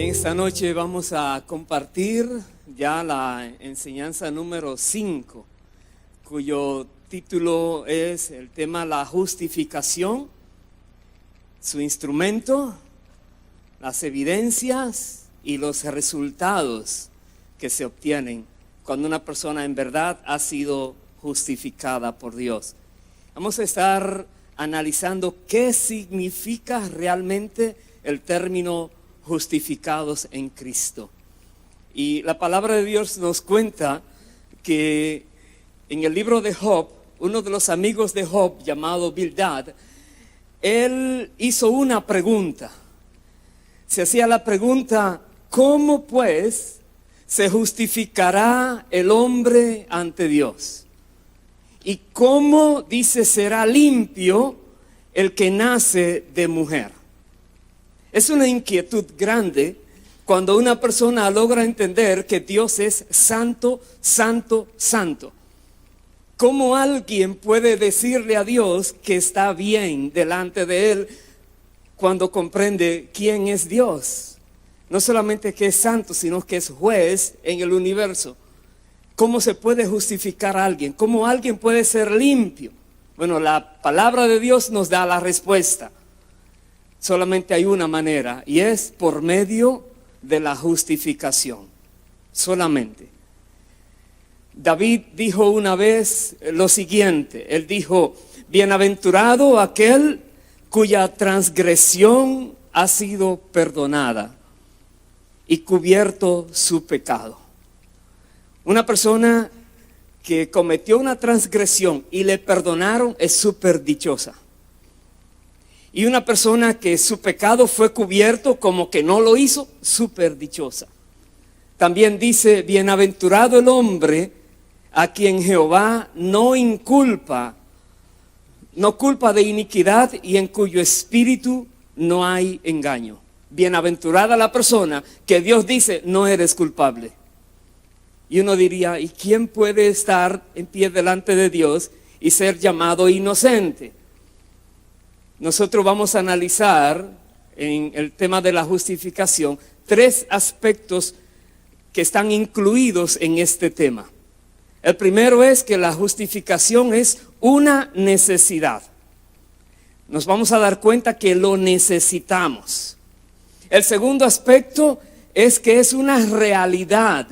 Esta noche vamos a compartir ya la enseñanza número 5, cuyo título es el tema la justificación, su instrumento, las evidencias y los resultados que se obtienen cuando una persona en verdad ha sido justificada por Dios. Vamos a estar analizando qué significa realmente el término justificados en Cristo. Y la palabra de Dios nos cuenta que en el libro de Job, uno de los amigos de Job llamado Bildad, él hizo una pregunta. Se hacía la pregunta: ¿cómo pues se justificará el hombre ante Dios? ¿Y cómo, dice, será limpio el que nace de mujer? Es una inquietud grande cuando una persona logra entender que Dios es santo, santo, santo. ¿Cómo alguien puede decirle a Dios que está bien delante de Él cuando comprende quién es Dios? No solamente que es santo, sino que es juez en el universo. ¿Cómo se puede justificar a alguien? ¿Cómo alguien puede ser limpio? Bueno, la palabra de Dios nos da la respuesta. Solamente hay una manera, y es por medio de la justificación. Solamente. David dijo una vez lo siguiente. Él dijo: bienaventurado aquel cuya transgresión ha sido perdonada y cubierto su pecado. Una persona que cometió una transgresión y le perdonaron es súper dichosa. Y una persona que su pecado fue cubierto como que no lo hizo, súper dichosa. También dice: bienaventurado el hombre a quien Jehová no culpa de iniquidad y en cuyo espíritu no hay engaño. Bienaventurada la persona que Dios dice: no eres culpable. Y uno diría: ¿y quién puede estar en pie delante de Dios y ser llamado inocente? Nosotros vamos a analizar en el tema de la justificación 3 aspectos que están incluidos en este tema. El primero es que la justificación es una necesidad. Nos vamos a dar cuenta que lo necesitamos. El segundo aspecto es que es una realidad.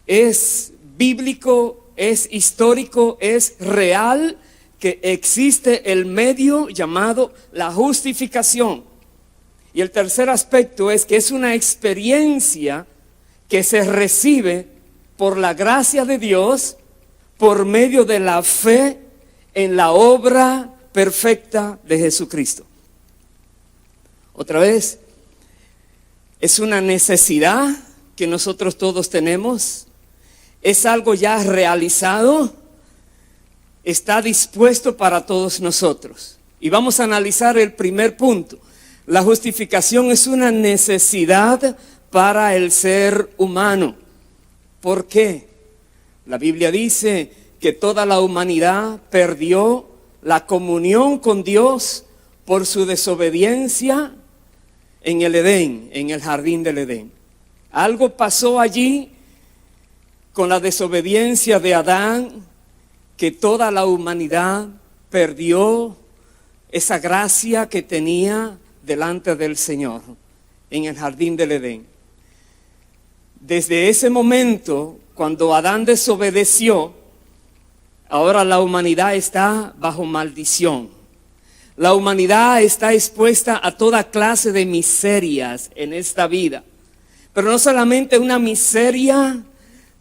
Es bíblico, es histórico, es real, que existe el medio llamado la justificación. Y el tercer aspecto es que es una experiencia que se recibe por la gracia de Dios, por medio de la fe en la obra perfecta de Jesucristo. Otra vez, es una necesidad que nosotros todos tenemos, es algo ya realizado, está dispuesto para todos nosotros. Y vamos a analizar el primer punto. La justificación es una necesidad para el ser humano. ¿Por qué? La Biblia dice que toda la humanidad perdió la comunión con Dios por su desobediencia en el Edén, en el jardín del Edén. Algo pasó allí con la desobediencia de Adán, que toda la humanidad perdió esa gracia que tenía delante del Señor en el jardín del Edén. Desde ese momento, cuando Adán desobedeció, ahora la humanidad está bajo maldición. La humanidad está expuesta a toda clase de miserias en esta vida. Pero no solamente una miseria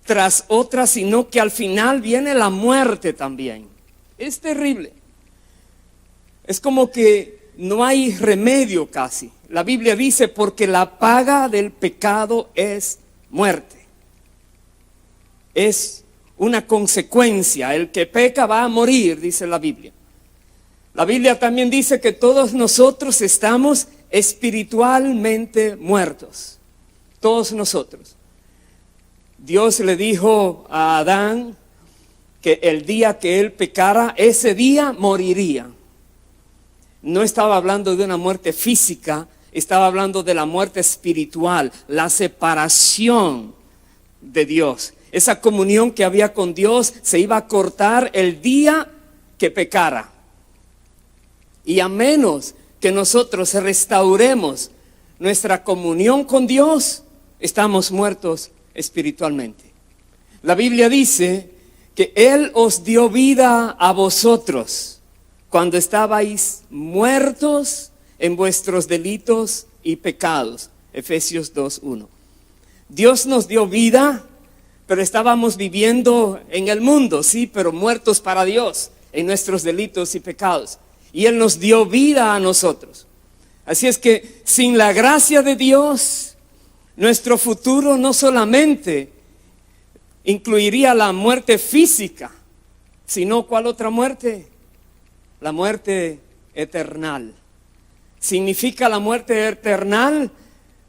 tras otra, sino que al final viene la muerte también. Es terrible. Es como que no hay remedio casi. La Biblia dice: porque la paga del pecado es muerte. Es una consecuencia. El que peca va a morir, dice la Biblia. La Biblia también dice que todos nosotros estamos espiritualmente muertos. Todos nosotros. Dios le dijo a Adán que el día que él pecara, ese día moriría. No estaba hablando de una muerte física, estaba hablando de la muerte espiritual, la separación de Dios. Esa comunión que había con Dios se iba a cortar el día que pecara. Y a menos que nosotros restauremos nuestra comunión con Dios, estamos muertos espiritualmente. La Biblia dice que Él os dio vida a vosotros cuando estabais muertos en vuestros delitos y pecados. Efesios 2:1. Dios nos dio vida, pero estábamos viviendo en el mundo, sí, pero muertos para Dios en nuestros delitos y pecados. Y Él nos dio vida a nosotros. Así es que sin la gracia de Dios, nuestro futuro no solamente incluiría la muerte física, sino ¿cuál otra muerte? La muerte eternal. Significa la muerte eternal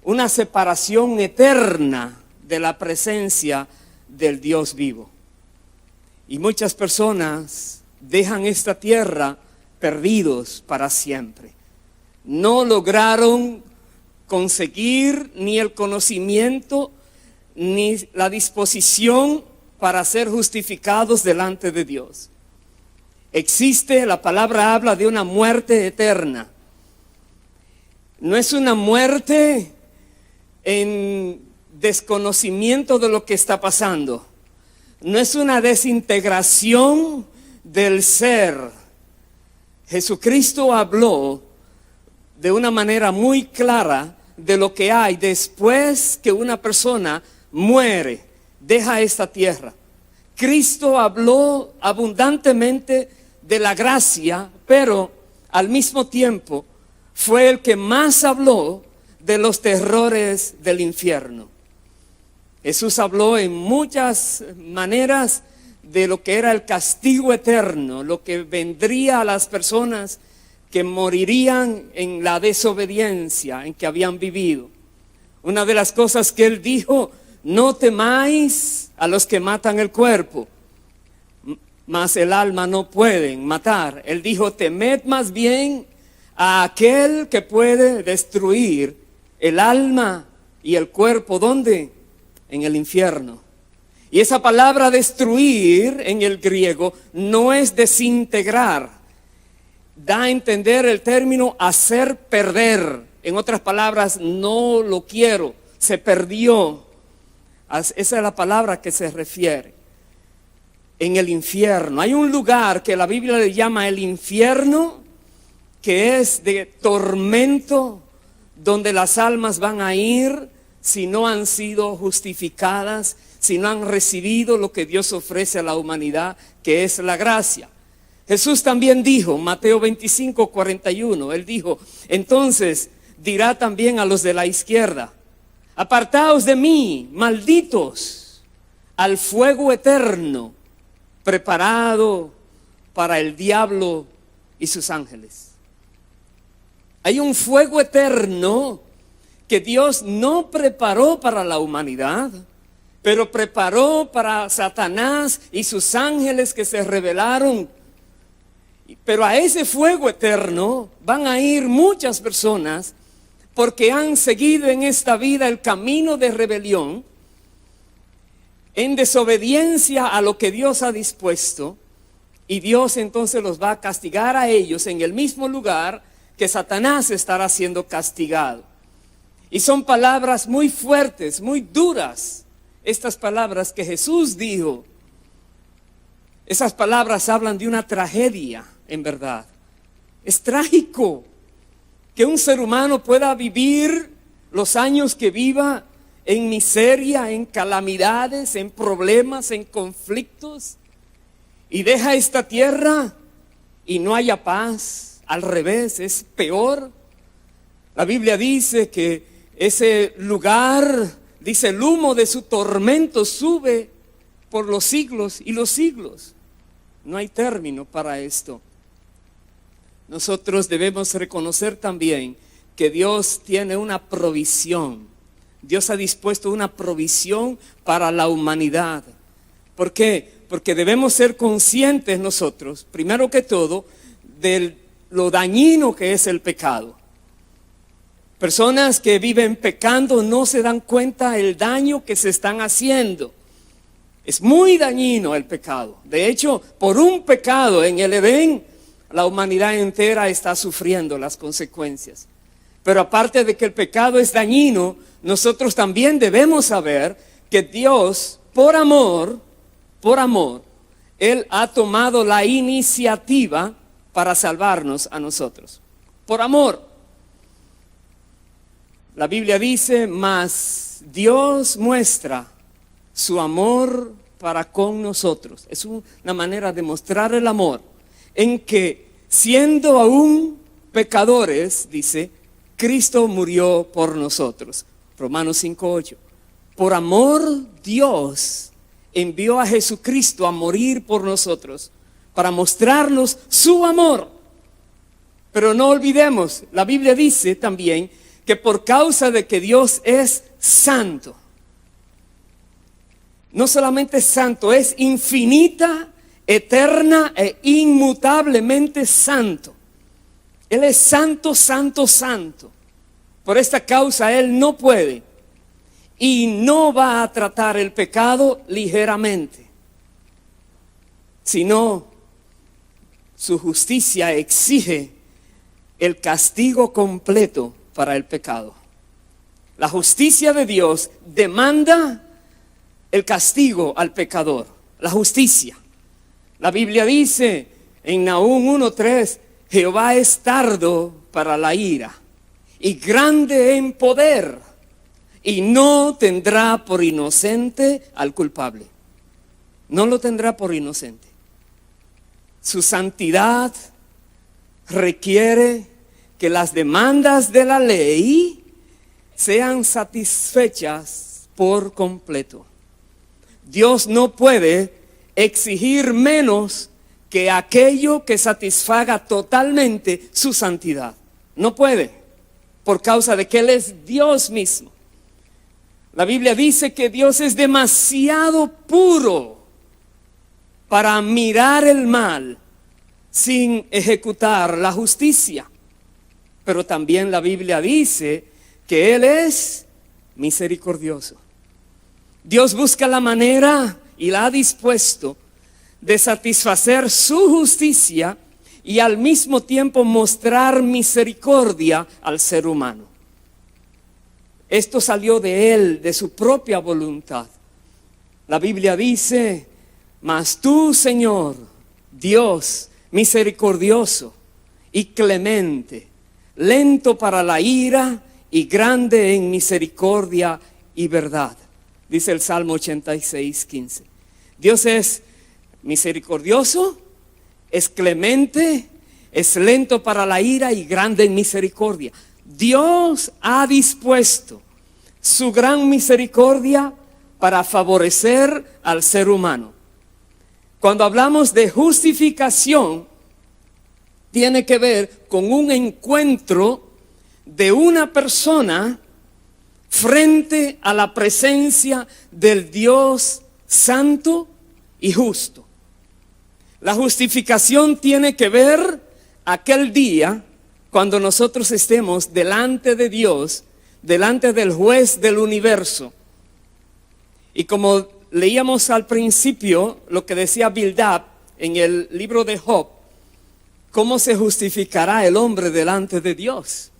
una separación eterna de la presencia del Dios vivo. Y muchas personas dejan esta tierra perdidos para siempre. No lograron conseguir ni el conocimiento ni la disposición para ser justificados delante de Dios. Existe, la palabra habla de una muerte eterna. No es una muerte en desconocimiento de lo que está pasando. No es una desintegración del ser. Jesucristo habló de una manera muy clara de lo que hay después que una persona muere, deja esta tierra. Cristo habló abundantemente de la gracia, pero al mismo tiempo fue el que más habló de los terrores del infierno. Jesús habló en muchas maneras de lo que era el castigo eterno, lo que vendría a las personas que morirían en la desobediencia en que habían vivido. Una de las cosas que Él dijo: no temáis a los que matan el cuerpo, mas el alma no pueden matar. Él dijo: temed más bien a aquel que puede destruir el alma y el cuerpo. ¿Dónde? En el infierno. Y esa palabra destruir en el griego no es desintegrar. Da a entender el término hacer perder. En otras palabras, no lo quiero, se perdió. Esa es la palabra que se refiere. En el infierno. Hay un lugar que la Biblia le llama el infierno, que es de tormento, donde las almas van a ir si no han sido justificadas, si no han recibido lo que Dios ofrece a la humanidad, que es la gracia. Jesús también dijo, Mateo 25:41, Él dijo: entonces dirá también a los de la izquierda: apartaos de mí, malditos, al fuego eterno, preparado para el diablo y sus ángeles. Hay un fuego eterno que Dios no preparó para la humanidad, pero preparó para Satanás y sus ángeles que se rebelaron. Pero a ese fuego eterno van a ir muchas personas porque han seguido en esta vida el camino de rebelión, en desobediencia a lo que Dios ha dispuesto, y Dios entonces los va a castigar a ellos en el mismo lugar que Satanás estará siendo castigado. Y son palabras muy fuertes, muy duras, estas palabras que Jesús dijo. Esas palabras hablan de una tragedia, en verdad. Es trágico que un ser humano pueda vivir los años que viva en miseria, en calamidades, en problemas, en conflictos, y deja esta tierra y no haya paz. Al revés, es peor. La Biblia dice que ese lugar, dice, el humo de su tormento sube por los siglos y los siglos. No hay término para esto. Nosotros debemos reconocer también que Dios tiene una provisión. Dios ha dispuesto una provisión para la humanidad. ¿Por qué? Porque debemos ser conscientes nosotros, primero que todo, de lo dañino que es el pecado. Personas que viven pecando no se dan cuenta del daño que se están haciendo. Es muy dañino el pecado. De hecho, por un pecado en el Edén, la humanidad entera está sufriendo las consecuencias. Pero aparte de que el pecado es dañino, nosotros también debemos saber que Dios, por amor, Él ha tomado la iniciativa para salvarnos a nosotros. Por amor. La Biblia dice, mas Dios muestra su amor para con nosotros. Es una manera de mostrar el amor en que, siendo aún pecadores, dice, Cristo murió por nosotros. Romanos 5:8. Por amor Dios envió a Jesucristo a morir por nosotros para mostrarnos su amor. Pero no olvidemos, la Biblia dice también que por causa de que Dios es santo, no solamente santo, es infinita, eterna e inmutablemente santo. Él es santo, santo, santo. Por esta causa Él no puede y no va a tratar el pecado ligeramente, sino su justicia exige el castigo completo para el pecado. La justicia de Dios demanda el castigo al pecador, la justicia. La Biblia dice en Nahum 1:3, Jehová es tardo para la ira y grande en poder, y no tendrá por inocente al culpable. No lo tendrá por inocente. Su santidad requiere que las demandas de la ley sean satisfechas por completo. Dios no puede exigir menos que aquello que satisfaga totalmente su santidad. No puede, por causa de que Él es Dios mismo. La Biblia dice que Dios es demasiado puro para mirar el mal sin ejecutar la justicia. Pero también la Biblia dice que Él es misericordioso. Dios busca la manera y la ha dispuesto de satisfacer su justicia y al mismo tiempo mostrar misericordia al ser humano. Esto salió de Él, de su propia voluntad. La Biblia dice, mas tú, Señor, Dios misericordioso y clemente, lento para la ira y grande en misericordia y verdad. Dice el Salmo 86:15. Dios es misericordioso, es clemente, es lento para la ira y grande en misericordia. Dios ha dispuesto su gran misericordia para favorecer al ser humano. Cuando hablamos de justificación, tiene que ver con un encuentro de una persona frente a la presencia del Dios santo y justo. La justificación tiene que ver aquel día cuando nosotros estemos delante de Dios, delante del juez del universo. Y como leíamos al principio lo que decía Bildad en el libro de Job, ¿cómo se justificará el hombre delante de Dios?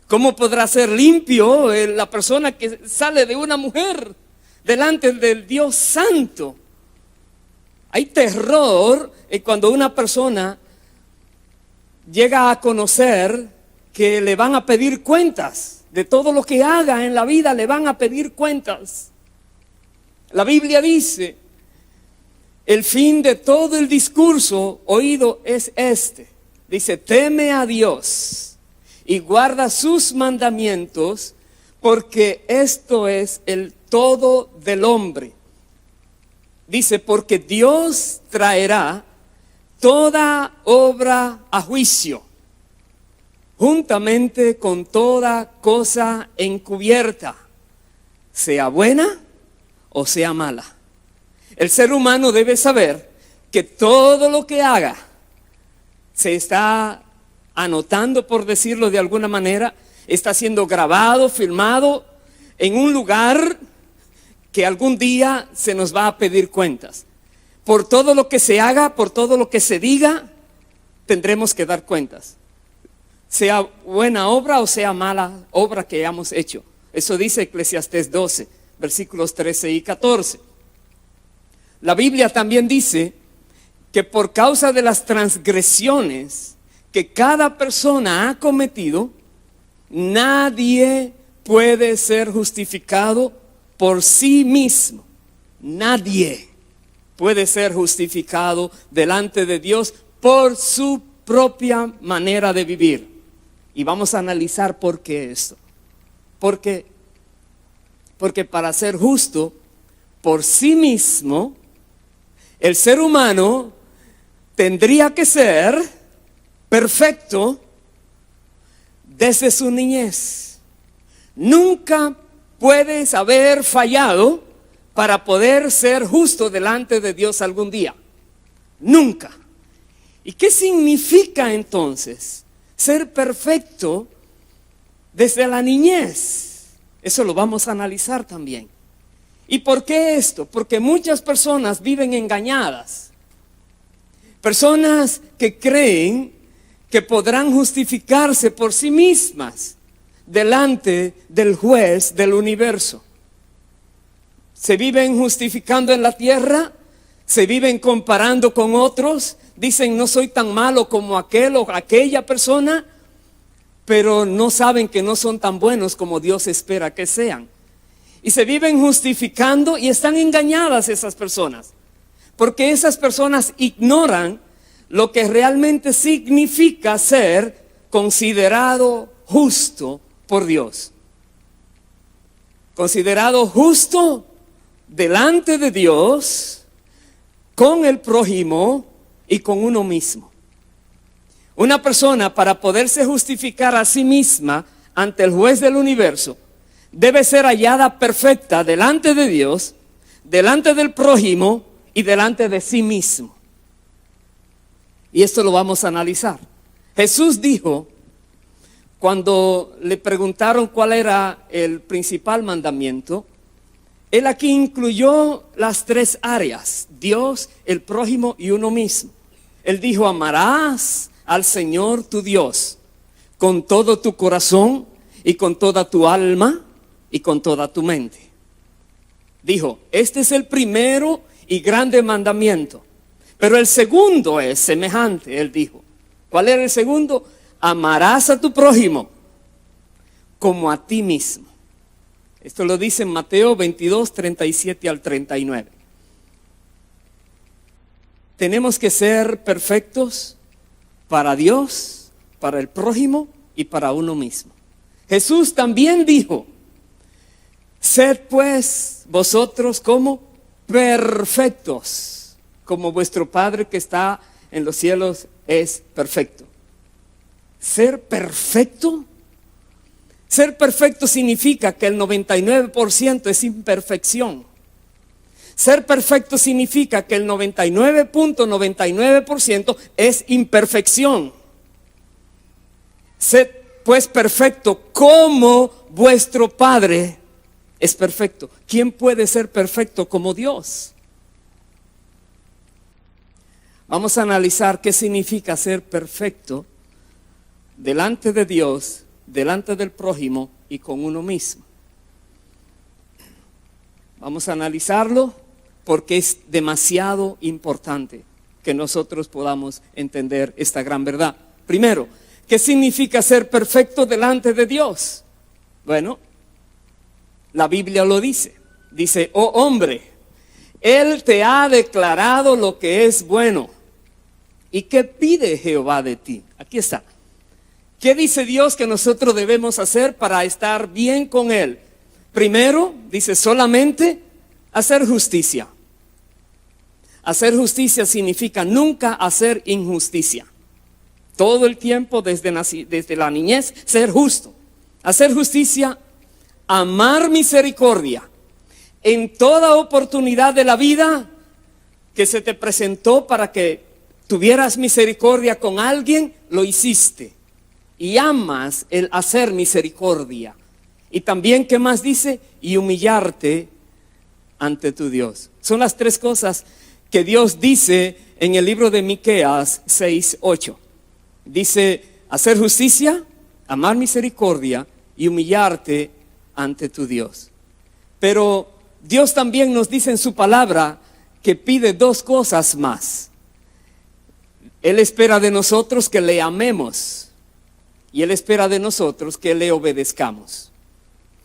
¿Cómo podrá ser limpio la persona que sale de una mujer delante del Dios santo? Hay terror cuando una persona llega a conocer que le van a pedir cuentas de todo lo que haga en la vida, le van a pedir cuentas. La Biblia dice, el fin de todo el discurso oído es este. Dice, teme a Dios y guarda sus mandamientos, porque esto es el todo del hombre. Dice, porque Dios traerá toda obra a juicio, juntamente con toda cosa encubierta, sea buena o sea mala. El ser humano debe saber que todo lo que haga se está anotando, por decirlo de alguna manera, está siendo grabado, filmado en un lugar que algún día se nos va a pedir cuentas. Por todo lo que se haga, por todo lo que se diga, tendremos que dar cuentas. Sea buena obra o sea mala obra que hayamos hecho. Eso dice Eclesiastés 12, versículos 13 y 14. La Biblia también dice que por causa de las transgresiones que cada persona ha cometido, nadie puede ser justificado por sí mismo. Nadie puede ser justificado delante de Dios por su propia manera de vivir. Y vamos a analizar por qué esto. Porque para ser justo por sí mismo, el ser humano tendría que ser perfecto desde su niñez. Nunca puedes haber fallado para poder ser justo delante de Dios algún día. Nunca. ¿Y qué significa entonces ser perfecto desde la niñez? Eso lo vamos a analizar también. ¿Y por qué esto? Porque muchas personas viven engañadas. Personas que creen que podrán justificarse por sí mismas delante del juez del universo. Se viven justificando en la tierra, se viven comparando con otros, dicen no soy tan malo como aquel o aquella persona, pero no saben que no son tan buenos como Dios espera que sean. Y se viven justificando y están engañadas esas personas, porque esas personas ignoran lo que realmente significa ser considerado justo por Dios. Considerado justo delante de Dios, con el prójimo y con uno mismo. Una persona, para poderse justificar a sí misma ante el juez del universo, debe ser hallada perfecta delante de Dios, delante del prójimo y delante de sí mismo. Y esto lo vamos a analizar. Jesús dijo, cuando le preguntaron cuál era el principal mandamiento, Él aquí incluyó las tres áreas: Dios, el prójimo y uno mismo. Él dijo, amarás al Señor tu Dios con todo tu corazón y con toda tu alma y con toda tu mente. Dijo, este es el primero y grande mandamiento. Pero el segundo es semejante, él dijo. ¿Cuál era el segundo? Amarás a tu prójimo como a ti mismo. Esto lo dice en Mateo 22, 37 al 39. Tenemos que ser perfectos para Dios, para el prójimo y para uno mismo. Jesús también dijo, sed pues vosotros como perfectos, como vuestro Padre que está en los cielos es perfecto. Ser perfecto. Ser perfecto significa que el 99% es imperfección. Ser perfecto significa que el 99.99% es imperfección. Sed pues perfecto como vuestro Padre es perfecto. ¿Quién puede ser perfecto como Dios? Vamos a analizar qué significa ser perfecto delante de Dios, delante del prójimo y con uno mismo. Vamos a analizarlo porque es demasiado importante que nosotros podamos entender esta gran verdad. Primero, ¿qué significa ser perfecto delante de Dios? Bueno, la Biblia lo dice. Dice, oh hombre, Él te ha declarado lo que es bueno. ¿Y qué pide Jehová de ti? Aquí está. ¿Qué dice Dios que nosotros debemos hacer para estar bien con Él? Primero, dice solamente hacer justicia. Hacer justicia significa nunca hacer injusticia. Todo el tiempo desde la niñez, ser justo. Hacer justicia, amar misericordia. En toda oportunidad de la vida que se te presentó para que tuvieras misericordia con alguien, lo hiciste. y amas el hacer misericordia. Y también, ¿qué más dice? Y humillarte ante tu Dios. Son las tres cosas que Dios dice en el libro de Miqueas 6:8. Dice, hacer justicia, amar misericordia y humillarte ante tu Dios. Pero Dios también nos dice en su palabra que pide dos cosas más. Él espera de nosotros que le amemos y Él espera de nosotros que le obedezcamos.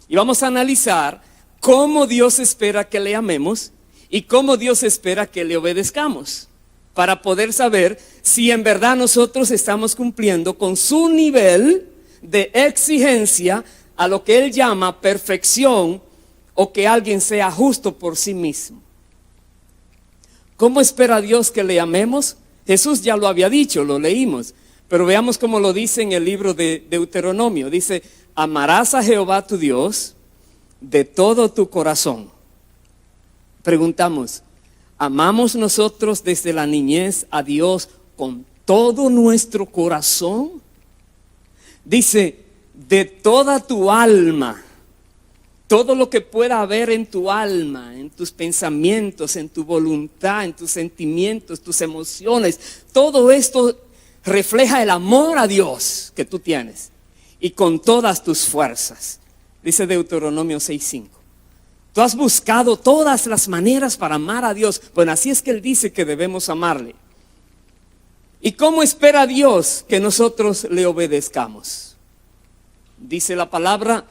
Y vamos a analizar cómo Dios espera que le amemos y cómo Dios espera que le obedezcamos, para poder saber si en verdad nosotros estamos cumpliendo con su nivel de exigencia a lo que Él llama perfección, o que alguien sea justo por sí mismo. ¿Cómo espera Dios que le amemos? Jesús ya lo había dicho, lo leímos, pero veamos cómo lo dice en el libro de Deuteronomio. Dice, amarás a Jehová tu Dios de todo tu corazón. Preguntamos, ¿amamos nosotros desde la niñez a Dios con todo nuestro corazón? Dice, de toda tu alma. Todo lo que pueda haber en tu alma, en tus pensamientos, en tu voluntad, en tus sentimientos, tus emociones, todo esto refleja el amor a Dios que tú tienes. Y con todas tus fuerzas, dice Deuteronomio 6:5. Tú has buscado todas las maneras para amar a Dios. Bueno, así es que Él dice que debemos amarle. ¿Y cómo espera Dios que nosotros le obedezcamos? Dice la palabra,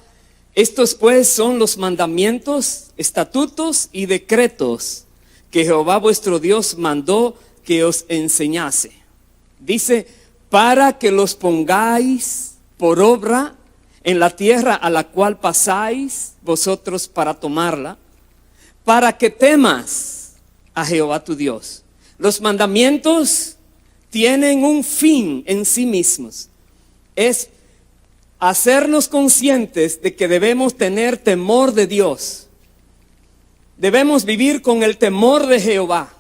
estos pues son los mandamientos, estatutos y decretos que Jehová vuestro Dios mandó que os enseñase. Dice, para que los pongáis por obra en la tierra a la cual pasáis vosotros para tomarla, para que temas a Jehová tu Dios. Los mandamientos tienen un fin en sí mismos. Es hacernos conscientes de que debemos tener temor de Dios. Debemos vivir con el temor de Jehová.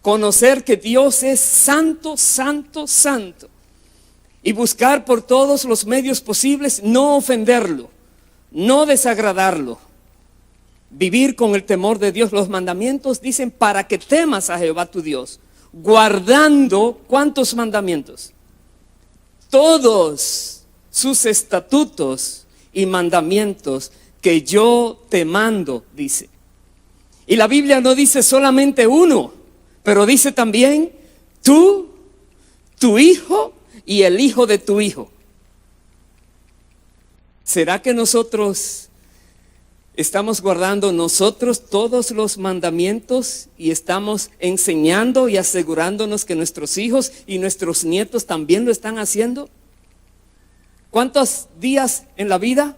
Conocer que Dios es santo, santo, santo. Y buscar por todos los medios posibles no ofenderlo, no desagradarlo. Vivir con el temor de Dios. Los mandamientos dicen para que temas a Jehová tu Dios. Guardando, ¿cuántos mandamientos? Todos sus estatutos y mandamientos que yo te mando, dice. Y la Biblia no dice solamente uno, pero dice también tú, tu hijo y el hijo de tu hijo. ¿Será que nosotros estamos guardando nosotros todos los mandamientos y estamos enseñando y asegurándonos que nuestros hijos y nuestros nietos también lo están haciendo? ¿Cuántos días en la vida?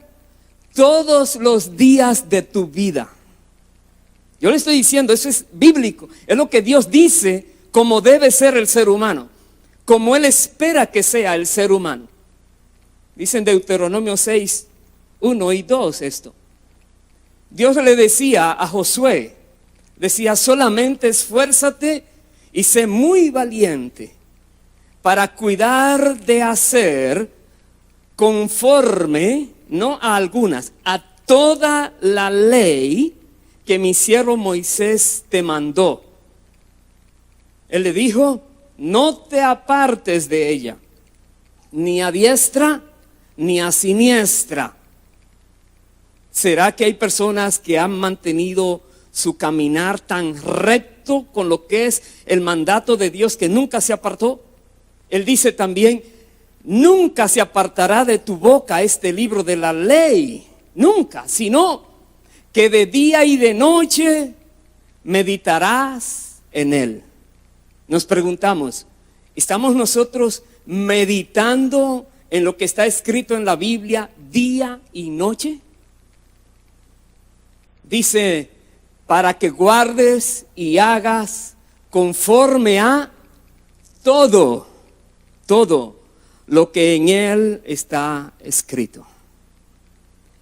Todos los días de tu vida. Yo le estoy diciendo, eso es bíblico. Es lo que Dios dice como debe ser el ser humano, como Él espera que sea el ser humano. Dice en Deuteronomio 6:1 y 2 esto. Dios le decía a Josué, decía, solamente esfuérzate y sé muy valiente para cuidar de hacer conforme, no a algunas, a toda la ley que mi siervo Moisés te mandó. Él le dijo, no te apartes de ella, ni a diestra ni a siniestra. ¿Será que hay personas que han mantenido su caminar tan recto con lo que es el mandato de Dios que nunca se apartó? Él dice también, nunca se apartará de tu boca este libro de la ley, nunca, sino que de día y de noche meditarás en él. Nos preguntamos, ¿estamos nosotros meditando en lo que está escrito en la Biblia día y noche? Dice, para que guardes y hagas conforme a todo lo que en él está escrito.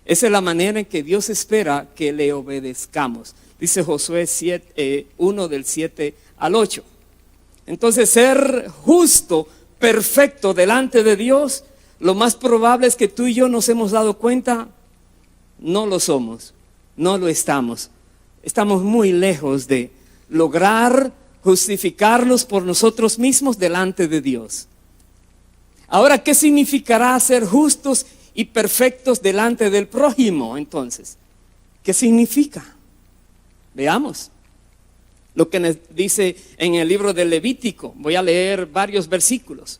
Esa es la manera en que Dios espera que le obedezcamos. Dice Josué 1 del 7 al 8. Entonces, ser justo, perfecto delante de Dios lo más probable es que tú y yo nos hemos dado cuenta, no lo somos, no lo estamos. Estamos muy lejos de lograr justificarnos por nosotros mismos delante de Dios. Ahora, ¿qué significará ser justos y perfectos delante del prójimo entonces? ¿Qué significa? Veamos lo que nos dice en el libro de Levítico. Voy a leer varios versículos.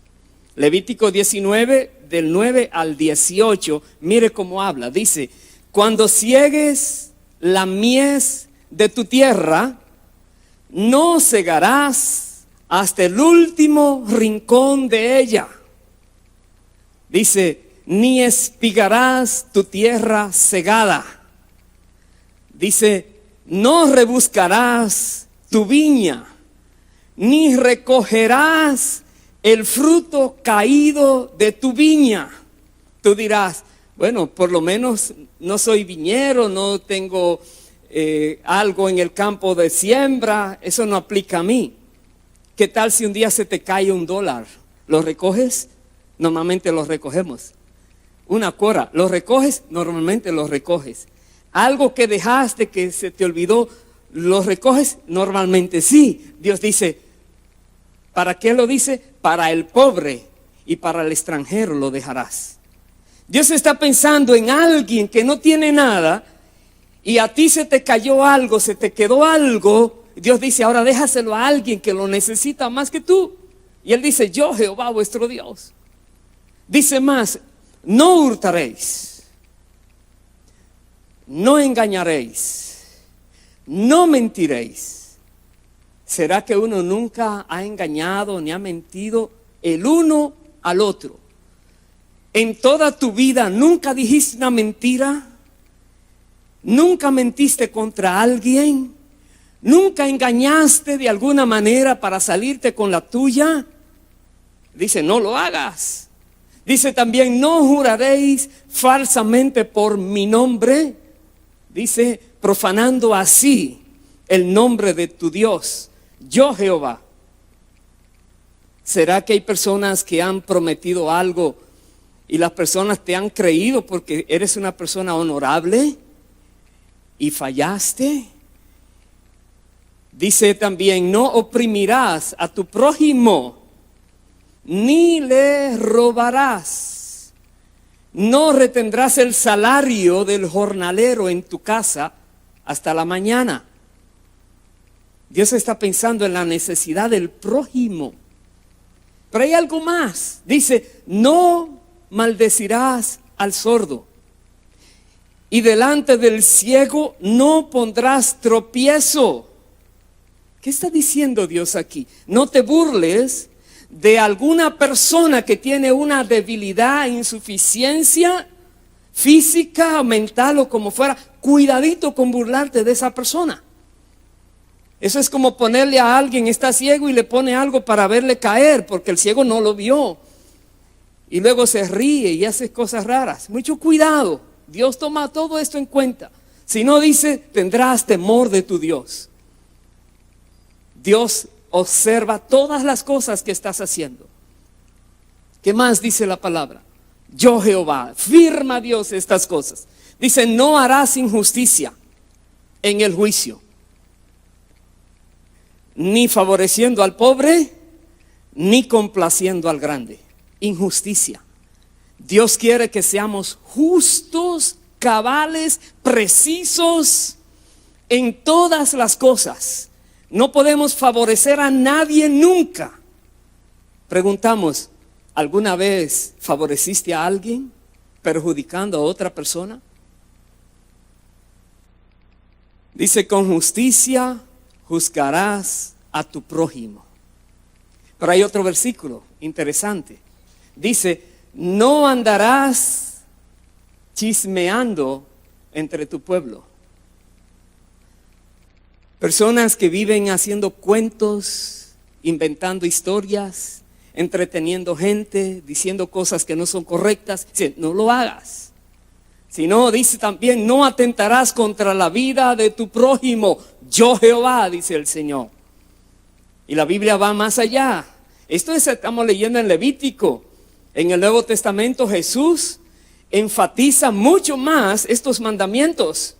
Levítico 19, del 9 al 18. Mire cómo habla. Dice: cuando ciegues la mies de tu tierra, no cegarás hasta el último rincón de ella. Dice: ni espigarás tu tierra cegada. Dice: no rebuscarás tu viña, ni recogerás el fruto caído de tu viña. Tú dirás: bueno, por lo menos no soy viñero, no tengo algo en el campo de siembra, eso no aplica a mí. ¿Qué tal si un día se te cae $1? ¿Lo recoges? Normalmente lo recogemos. Una cora, ¿lo recoges? Normalmente lo recoges. Algo que dejaste, que se te olvidó, ¿lo recoges? Normalmente sí. Dios dice, ¿para qué lo dice? Para el pobre y para el extranjero lo dejarás. Dios está pensando en alguien que no tiene nada y a ti se te cayó algo, se te quedó algo. Dios dice, ahora déjaselo a alguien que lo necesita más que tú. Y Él dice, yo Jehová vuestro Dios. Dice más, no hurtaréis, no engañaréis, no mentiréis. ¿Será que uno nunca ha engañado ni ha mentido el uno al otro? En toda tu vida nunca dijiste una mentira, nunca mentiste contra alguien, nunca engañaste de alguna manera para salirte con la tuya. Dice, no lo hagas. Dice también, no juraréis falsamente por mi nombre. Dice, profanando así el nombre de tu Dios, yo Jehová. ¿Será que hay personas que han prometido algo y las personas te han creído porque eres una persona honorable y fallaste? Dice también, no oprimirás a tu prójimo, ni le robarás. No retendrás el salario del jornalero en tu casa hasta la mañana. Dios está pensando en la necesidad del prójimo. Pero hay algo más. Dice, no maldecirás al sordo, y delante del ciego no pondrás tropiezo. ¿Qué está diciendo Dios aquí? No te burles de alguna persona que tiene una debilidad, insuficiencia física, mental o como fuera. Cuidadito con burlarte de esa persona. Eso es como ponerle a alguien, está ciego y le pone algo para verle caer, porque el ciego no lo vio. Y luego se ríe y hace cosas raras. Mucho cuidado. Dios toma todo esto en cuenta. Si no, dice, tendrás temor de tu Dios. Dios observa todas las cosas que estás haciendo. ¿Qué más dice la palabra? Yo Jehová, firma Dios estas cosas. Dice, no harás injusticia en el juicio, ni favoreciendo al pobre, ni complaciendo al grande. Injusticia. Dios quiere que seamos justos, cabales, precisos en todas las cosas. No podemos favorecer a nadie nunca. Preguntamos, ¿alguna vez favoreciste a alguien perjudicando a otra persona? Dice, con justicia juzgarás a tu prójimo. Pero hay otro versículo interesante. Dice, no andarás chismeando entre tu pueblo. Personas que viven haciendo cuentos, inventando historias, entreteniendo gente, diciendo cosas que no son correctas. Dice, no lo hagas. Si no, dice también, no atentarás contra la vida de tu prójimo. Yo Jehová, dice el Señor. Y la Biblia va más allá. Esto estamos leyendo en Levítico. En el Nuevo Testamento Jesús enfatiza mucho más estos mandamientos.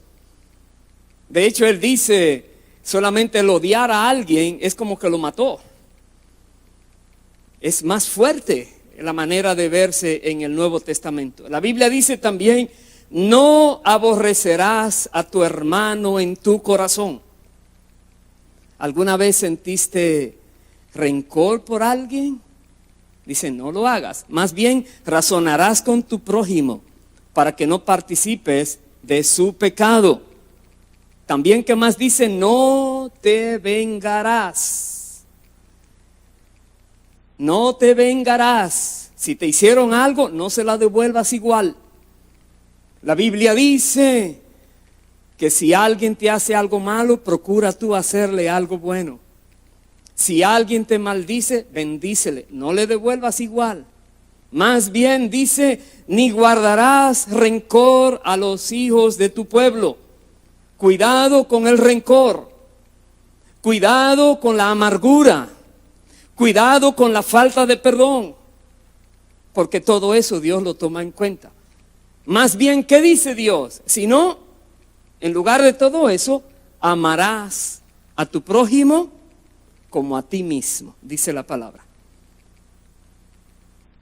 De hecho, Él dice, solamente el odiar a alguien es como que lo mató. Es más fuerte la manera de verse en el Nuevo Testamento. La Biblia dice también, no aborrecerás a tu hermano en tu corazón. ¿Alguna vez sentiste rencor por alguien? Dice, no lo hagas. Más bien, razonarás con tu prójimo para que no participes de su pecado. También, ¿qué más dice? No te vengarás. No te vengarás. Si te hicieron algo, no se la devuelvas igual. La Biblia dice que si alguien te hace algo malo, procura tú hacerle algo bueno. Si alguien te maldice, bendícele, no le devuelvas igual. Más bien dice, ni guardarás rencor a los hijos de tu pueblo. Cuidado con el rencor, cuidado con la amargura, cuidado con la falta de perdón, porque todo eso Dios lo toma en cuenta. Más bien, ¿qué dice Dios? Si no, en lugar de todo eso, amarás a tu prójimo como a ti mismo, dice la palabra.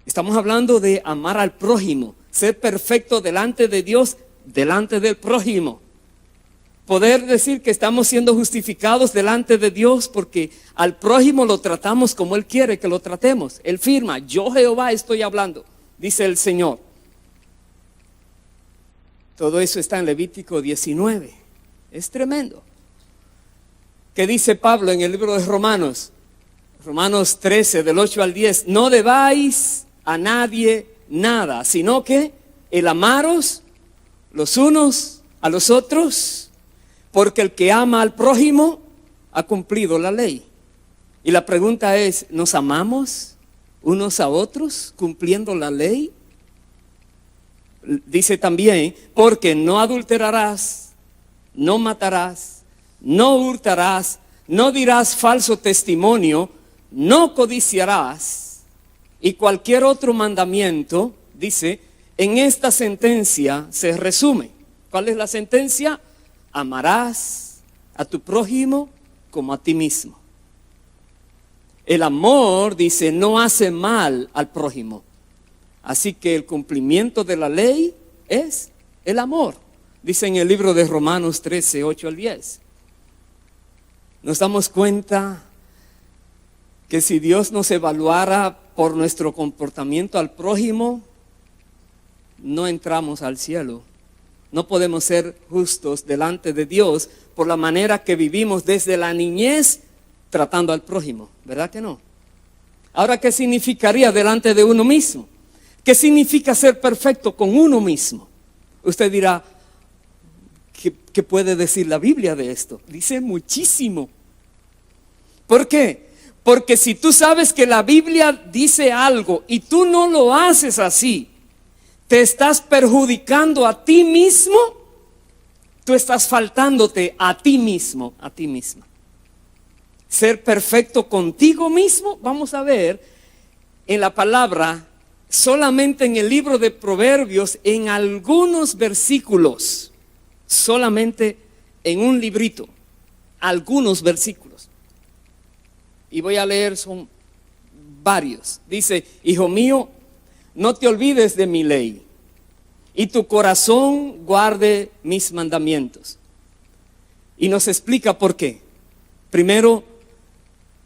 Estamos hablando de amar al prójimo, ser perfecto delante de Dios, delante del prójimo. Poder decir que estamos siendo justificados delante de Dios porque al prójimo lo tratamos como Él quiere que lo tratemos. Él firma, yo Jehová estoy hablando, dice el Señor. Todo eso está en Levítico 19. Es tremendo. ¿Qué dice Pablo en el libro de Romanos? Romanos 13, del 8 al 10. No debáis a nadie nada, sino que el amaros los unos a los otros, porque el que ama al prójimo ha cumplido la ley. Y la pregunta es, ¿nos amamos unos a otros cumpliendo la ley? Dice también, porque no adulterarás, no matarás, no hurtarás, no dirás falso testimonio, no codiciarás. Y cualquier otro mandamiento, dice, en esta sentencia se resume. ¿Cuál es la sentencia? Amarás a tu prójimo como a ti mismo. El amor, dice, no hace mal al prójimo. Así que el cumplimiento de la ley es el amor. Dice en el libro de Romanos 13, 8 al 10. Nos damos cuenta que si Dios nos evaluara por nuestro comportamiento al prójimo, no entramos al cielo. No podemos ser justos delante de Dios por la manera que vivimos desde la niñez tratando al prójimo, ¿verdad que no? Ahora, ¿qué significaría delante de uno mismo? ¿Qué significa ser perfecto con uno mismo? Usted dirá, ¿qué puede decir la Biblia de esto? Dice muchísimo. ¿Por qué? Porque si tú sabes que la Biblia dice algo y tú no lo haces así, te estás perjudicando a ti mismo, tú estás faltándote a ti mismo, a ti misma. Ser perfecto contigo mismo, vamos a ver en la palabra, solamente en el libro de Proverbios, en algunos versículos, solamente en un librito, algunos versículos. Y voy a leer, son varios. Dice, hijo mío, no te olvides de mi ley, y tu corazón guarde mis mandamientos. Y nos explica por qué. Primero,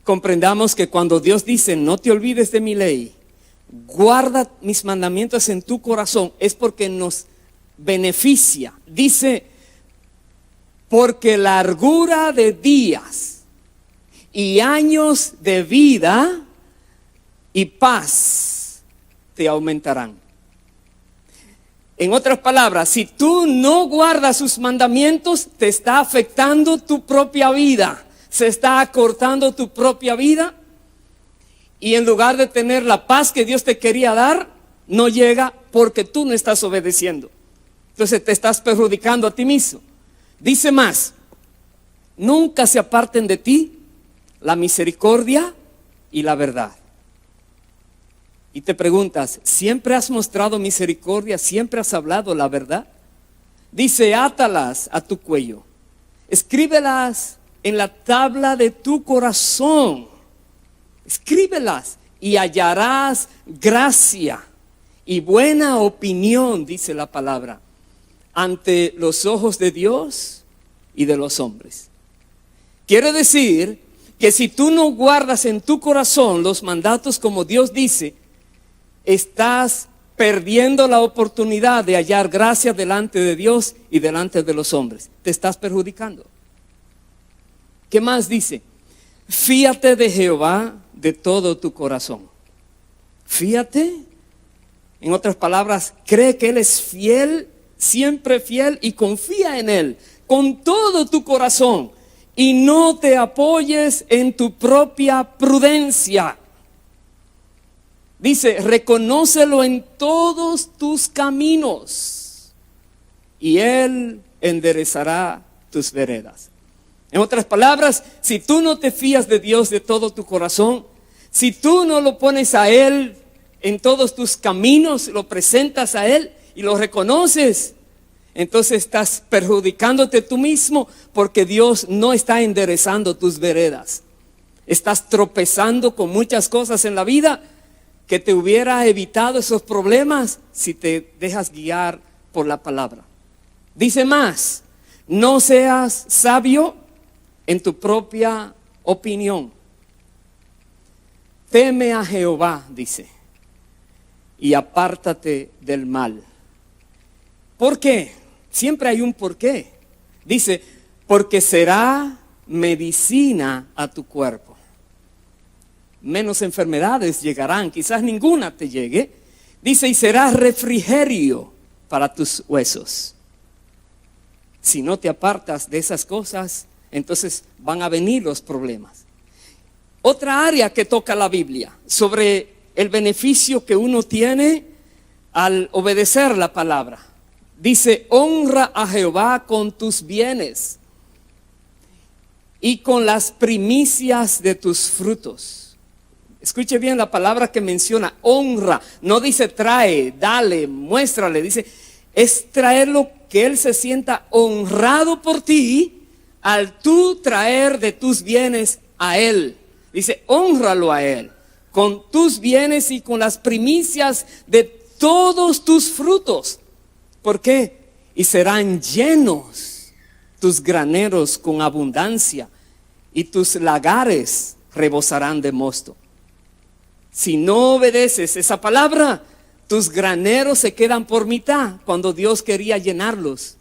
comprendamos que cuando Dios dice, no te olvides de mi ley, guarda mis mandamientos en tu corazón, es porque nos beneficia. Dice, porque largura de días y años de vida y paz te aumentarán. En otras palabras, si tú no guardas sus mandamientos, te está afectando tu propia vida, se está acortando tu propia vida, y en lugar de tener la paz que Dios te quería dar, no llega porque tú no estás obedeciendo. Entonces te estás perjudicando a ti mismo. Dice más, nunca se aparten de ti la misericordia y la verdad. Y te preguntas, ¿siempre has mostrado misericordia? ¿Siempre has hablado la verdad? Dice, átalas a tu cuello, escríbelas en la tabla de tu corazón. Escríbelas y hallarás gracia y buena opinión, dice la palabra, ante los ojos de Dios y de los hombres. Quiere decir que si tú no guardas en tu corazón los mandatos como Dios dice, estás perdiendo la oportunidad de hallar gracia delante de Dios y delante de los hombres. Te estás perjudicando. ¿Qué más dice? Fíate de Jehová de todo tu corazón. Fíate, en otras palabras, cree que Él es fiel, siempre fiel, y confía en Él con todo tu corazón. Y no te apoyes en tu propia prudencia. Dice, reconócelo en todos tus caminos y Él enderezará tus veredas. En otras palabras, si tú no te fías de Dios de todo tu corazón, si tú no lo pones a Él en todos tus caminos, lo presentas a Él y lo reconoces, entonces estás perjudicándote tú mismo, porque Dios no está enderezando tus veredas. Estás tropezando con muchas cosas en la vida que te hubiera evitado esos problemas si te dejas guiar por la palabra. Dice más, no seas sabio en tu propia opinión. Teme a Jehová, dice, y apártate del mal. ¿Por qué? Siempre hay un por qué. Dice, porque será medicina a tu cuerpo. Menos enfermedades llegarán, quizás ninguna te llegue. Dice, y será refrigerio para tus huesos. Si no te apartas de esas cosas, entonces van a venir los problemas. Otra área que toca la Biblia sobre el beneficio que uno tiene al obedecer la palabra. Dice, honra a Jehová con tus bienes y con las primicias de tus frutos. Escuche bien la palabra que menciona, honra. No dice trae, dale, muéstrale. Dice, es traerlo, que Él se sienta honrado por ti al tú traer de tus bienes a Él. Dice, hónralo a Él con tus bienes y con las primicias de todos tus frutos. ¿Por qué? Y serán llenos tus graneros con abundancia y tus lagares rebosarán de mosto. Si no obedeces esa palabra, tus graneros se quedan por mitad cuando Dios quería llenarlos.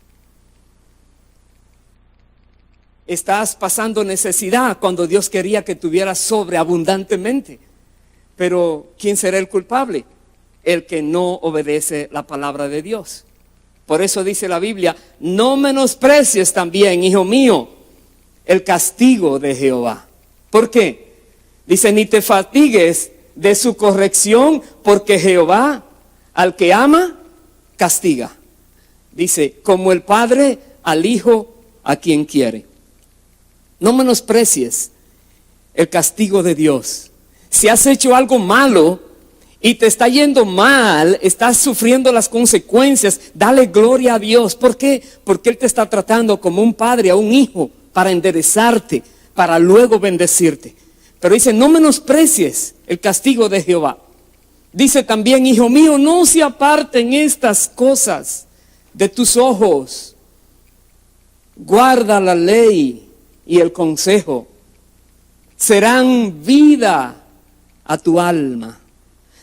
Estás pasando necesidad cuando Dios quería que tuvieras sobreabundantemente. Pero ¿quién será el culpable? El que no obedece la palabra de Dios. Por eso dice la Biblia, no menosprecies también, hijo mío, el castigo de Jehová. ¿Por qué? Dice, ni te fatigues de su corrección, porque Jehová al que ama, castiga. Dice, como el padre al hijo a quien quiere. No menosprecies el castigo de Dios. Si has hecho algo malo y te está yendo mal, estás sufriendo las consecuencias, dale gloria a Dios. ¿Por qué? Porque Él te está tratando como un padre a un hijo para enderezarte, para luego bendecirte. Pero dice, no menosprecies el castigo de Jehová. Dice también, hijo mío, no se aparten estas cosas de tus ojos. Guarda la ley y el consejo. Serán vida a tu alma.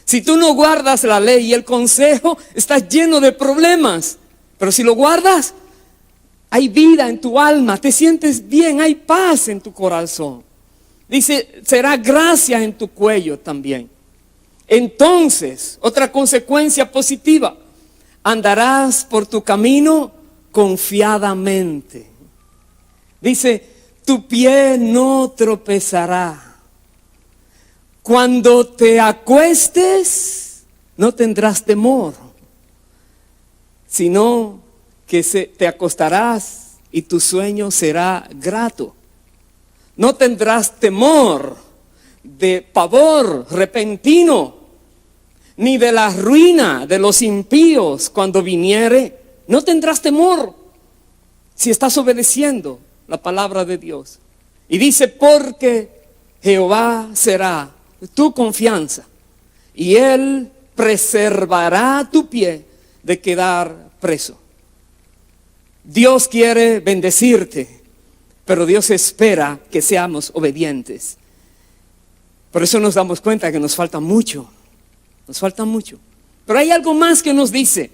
Si tú no guardas la ley y el consejo, estás lleno de problemas. Pero si lo guardas, hay vida en tu alma, te sientes bien, hay paz en tu corazón. Dice, será gracia en tu cuello también. Entonces, otra consecuencia positiva, andarás por tu camino confiadamente. Dice, tu pie no tropezará. Cuando te acuestes, no tendrás temor, sino que te acostarás y tu sueño será grato. No tendrás temor de pavor repentino, ni de la ruina de los impíos cuando viniere. No tendrás temor si estás obedeciendo la palabra de Dios. Y dice, porque Jehová será tu confianza y Él preservará tu pie de quedar preso. Dios quiere bendecirte, pero Dios espera que seamos obedientes. Por eso nos damos cuenta que nos falta mucho. Nos falta mucho. Pero hay algo más que nos dice: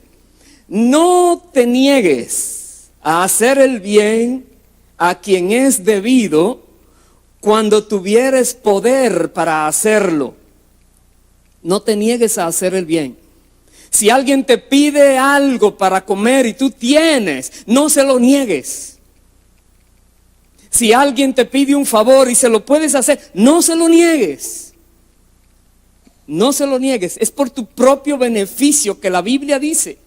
no te niegues a hacer el bien a quien es debido cuando tuvieres poder para hacerlo. No te niegues a hacer el bien. Si alguien te pide algo para comer y tú tienes, no se lo niegues. Si alguien te pide un favor y se lo puedes hacer, no se lo niegues. No se lo niegues. Es por tu propio beneficio que la Biblia dice.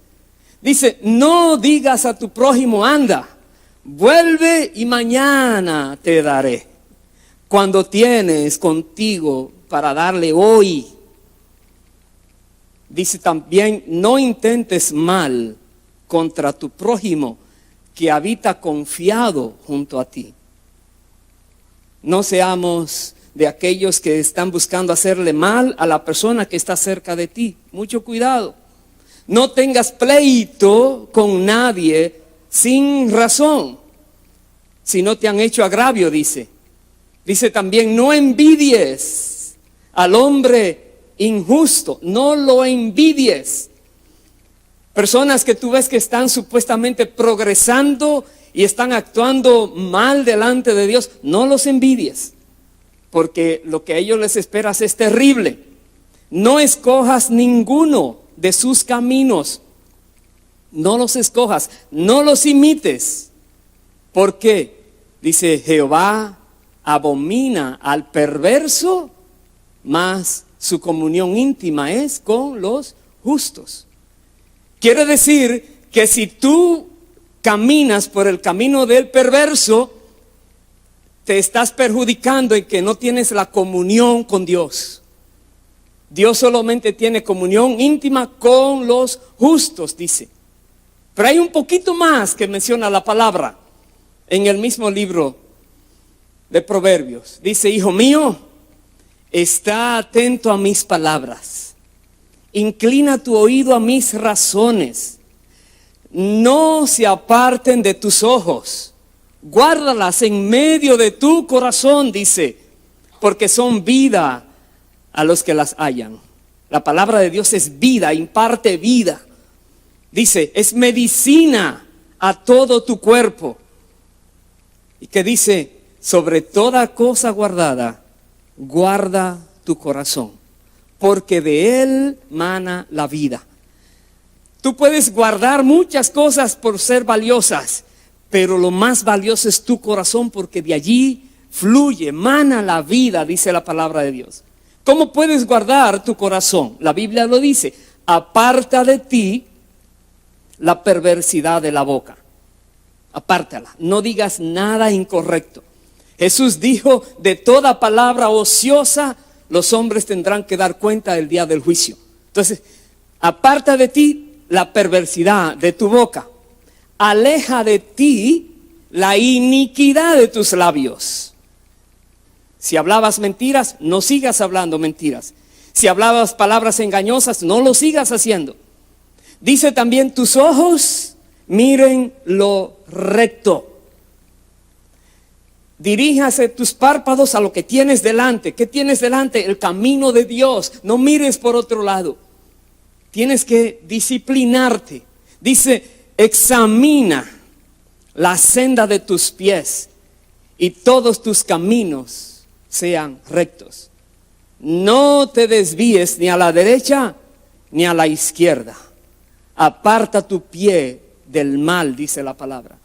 Dice, no digas a tu prójimo, anda, vuelve y mañana te daré, cuando tienes contigo para darle hoy. Dice también, no intentes mal contra tu prójimo que habita confiado junto a ti. No seamos de aquellos que están buscando hacerle mal a la persona que está cerca de ti. Mucho cuidado. No tengas pleito con nadie sin razón, si no te han hecho agravio, dice. Dice también, no envidies al hombre injusto, no lo envidies. Personas que tú ves que están supuestamente progresando y están actuando mal delante de Dios, no los envidies, porque lo que a ellos les esperas es terrible. No escojas ninguno de sus caminos, no los escojas, no los imites. ¿Por qué? Dice, Jehová abomina al perverso, mas su comunión íntima es con los justos. Quiere decir que si tú caminas por el camino del perverso, te estás perjudicando en que no tienes la comunión con Dios. Dios solamente tiene comunión íntima con los justos, dice. Pero hay un poquito más que menciona la palabra en el mismo libro de Proverbios. Dice, hijo mío, está atento a mis palabras, inclina tu oído a mis razones, no se aparten de tus ojos, guárdalas en medio de tu corazón, dice, porque son vida a los que las hallan. La palabra de Dios es vida, imparte vida. Dice, es medicina a todo tu cuerpo. Y que dice, sobre toda cosa guardada, guarda tu corazón, porque de él mana la vida. Tú puedes guardar muchas cosas por ser valiosas, pero lo más valioso es tu corazón, porque de allí fluye, mana la vida, dice la palabra de Dios. ¿Cómo puedes guardar tu corazón? La Biblia lo dice, aparta de ti la perversidad de la boca. Apártala, no digas nada incorrecto. Jesús dijo, de toda palabra ociosa, los hombres tendrán que dar cuenta el día del juicio. Entonces, aparta de ti la perversidad de tu boca. Aleja de ti la iniquidad de tus labios. Si hablabas mentiras, no sigas hablando mentiras. Si hablabas palabras engañosas, no lo sigas haciendo. Dice también, tus ojos miren lo recto. Diríjase tus párpados a lo que tienes delante. ¿Qué tienes delante? El camino de Dios. No mires por otro lado. Tienes que disciplinarte. Dice, examina la senda de tus pies y todos tus caminos sean rectos. No te desvíes ni a la derecha ni a la izquierda. Aparta tu pie del mal, dice la palabra.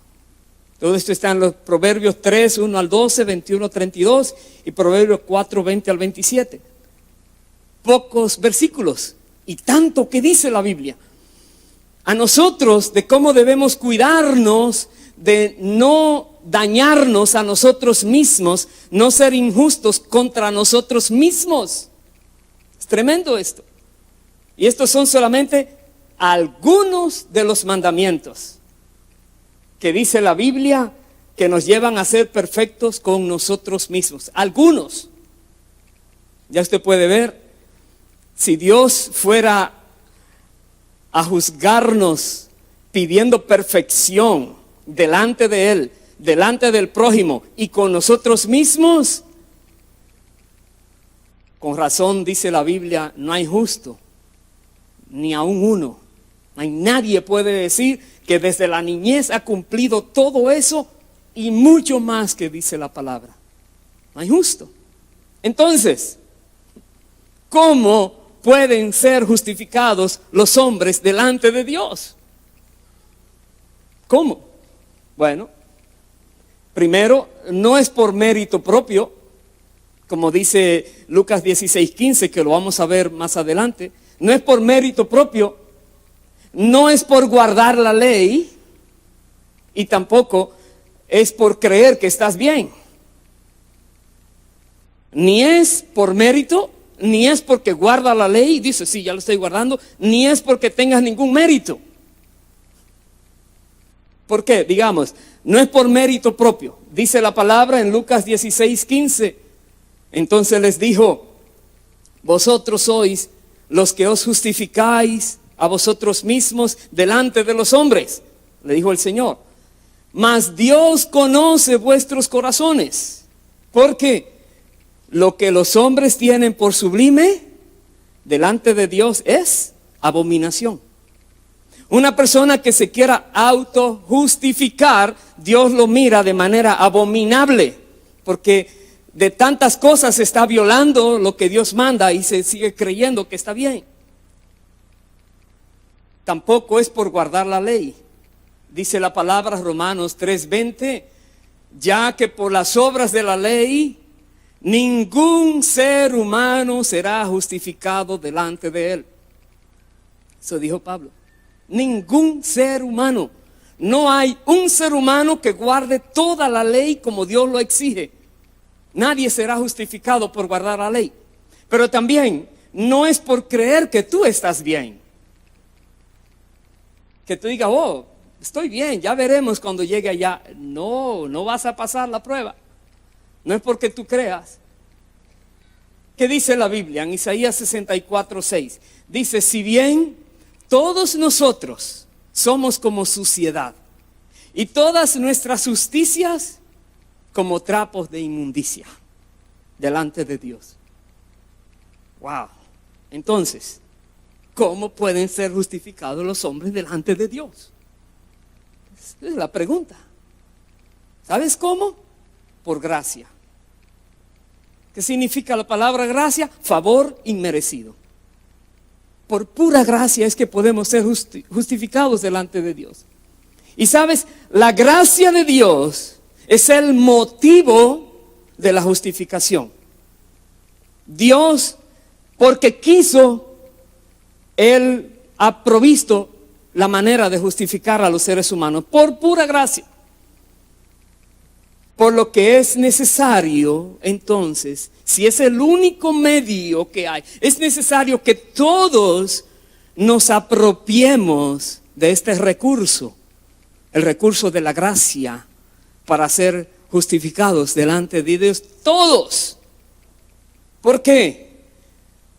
Todo esto está en los Proverbios 3, 1 al 12, 21, 32 y Proverbios 4, 20 al 27. Pocos versículos y tanto que dice la Biblia a nosotros de cómo debemos cuidarnos de no dañarnos a nosotros mismos, no ser injustos contra nosotros mismos. Es tremendo esto. Y estos son solamente algunos de los mandamientos que dice la Biblia que nos llevan a ser perfectos con nosotros mismos. Algunos. Ya usted puede ver, si Dios fuera a juzgarnos pidiendo perfección delante de Él, delante del prójimo y con nosotros mismos, con razón dice la Biblia, no hay justo, ni aún uno. No hay nadie puede decir que desde la niñez ha cumplido todo eso y mucho más que dice la palabra. No hay justo. Entonces, ¿cómo pueden ser justificados los hombres delante de Dios? ¿Cómo? Bueno, primero, no es por mérito propio, como dice Lucas 16:15, que lo vamos a ver más adelante. No es por mérito propio, no es por guardar la ley y tampoco es por creer que estás bien. Ni es por mérito, ni es porque guarda la ley y dice, sí, ya lo estoy guardando, ni es porque tengas ningún mérito. ¿Por qué? Digamos, no es por mérito propio. Dice la palabra en Lucas 16:15. Entonces les dijo, vosotros sois los que os justificáis a vosotros mismos delante de los hombres, le dijo el Señor. Mas Dios conoce vuestros corazones, porque lo que los hombres tienen por sublime delante de Dios es abominación. Una persona que se quiera autojustificar, Dios lo mira de manera abominable, porque de tantas cosas se está violando lo que Dios manda y se sigue creyendo que está bien. Tampoco es por guardar la ley. Dice la palabra Romanos 3:20, ya que por las obras de la ley ningún ser humano será justificado delante de él. Eso dijo Pablo. Ningún ser humano. No hay un ser humano que guarde toda la ley como Dios lo exige. Nadie será justificado por guardar la ley. Pero también no es por creer que tú estás bien. Que tú digas, oh, estoy bien, ya veremos cuando llegue allá. No, no vas a pasar la prueba. No es porque tú creas. ¿Qué dice la Biblia en Isaías 64:6? Dice, si bien todos nosotros somos como suciedad y todas nuestras justicias como trapos de inmundicia delante de Dios. Wow. Entonces, ¿cómo pueden ser justificados los hombres delante de Dios? Esa es la pregunta. ¿Sabes cómo? Por gracia. ¿Qué significa la palabra gracia? Favor inmerecido. Por pura gracia es que podemos ser justificados delante de Dios. Y sabes, la gracia de Dios es el motivo de la justificación. Dios, porque quiso, Él ha provisto la manera de justificar a los seres humanos por pura gracia. Por lo que es necesario, entonces, si es el único medio que hay, es necesario que todos nos apropiemos de este recurso, el recurso de la gracia, para ser justificados delante de Dios, todos. ¿Por qué?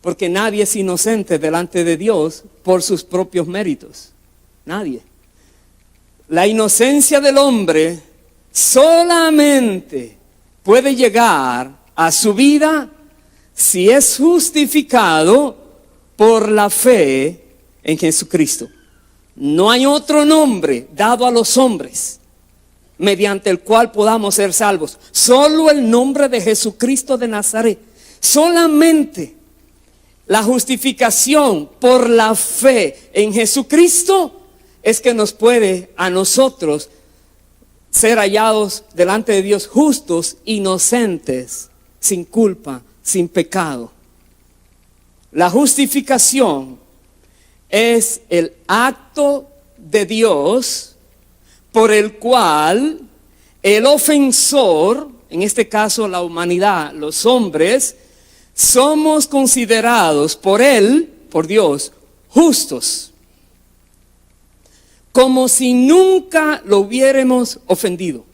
Porque nadie es inocente delante de Dios por sus propios méritos. Nadie. La inocencia del hombre solamente puede llegar a su vida si es justificado por la fe en Jesucristo. No hay otro nombre dado a los hombres mediante el cual podamos ser salvos. Solo el nombre de Jesucristo de Nazaret. Solamente la justificación por la fe en Jesucristo es que nos puede a nosotros ser hallados delante de Dios justos, inocentes, sin culpa, sin pecado. La justificación es el acto de Dios por el cual el ofensor, en este caso la humanidad, los hombres, somos considerados por Él, por Dios, justos, como si nunca lo hubiéramos ofendido.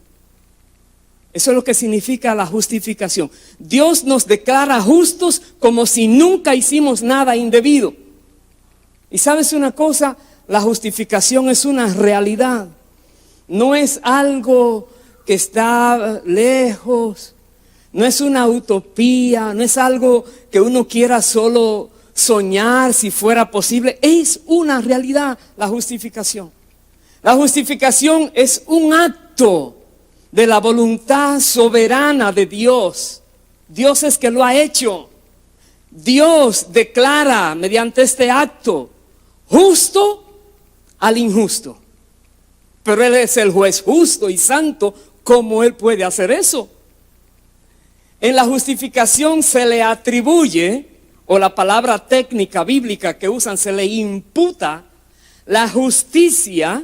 Eso es lo que significa la justificación. Dios nos declara justos como si nunca hicimos nada indebido. Y sabes una cosa, la justificación es una realidad. No es algo que está lejos, no es una utopía, no es algo que uno quiera solo soñar si fuera posible. Es una realidad la justificación. La justificación es un acto de la voluntad soberana de Dios. Dios es que lo ha hecho. Dios declara mediante este acto justo al injusto. Pero Él es el juez justo y santo. ¿Cómo Él puede hacer eso? En la justificación se le atribuye, o la palabra técnica bíblica que usan, se le imputa la justicia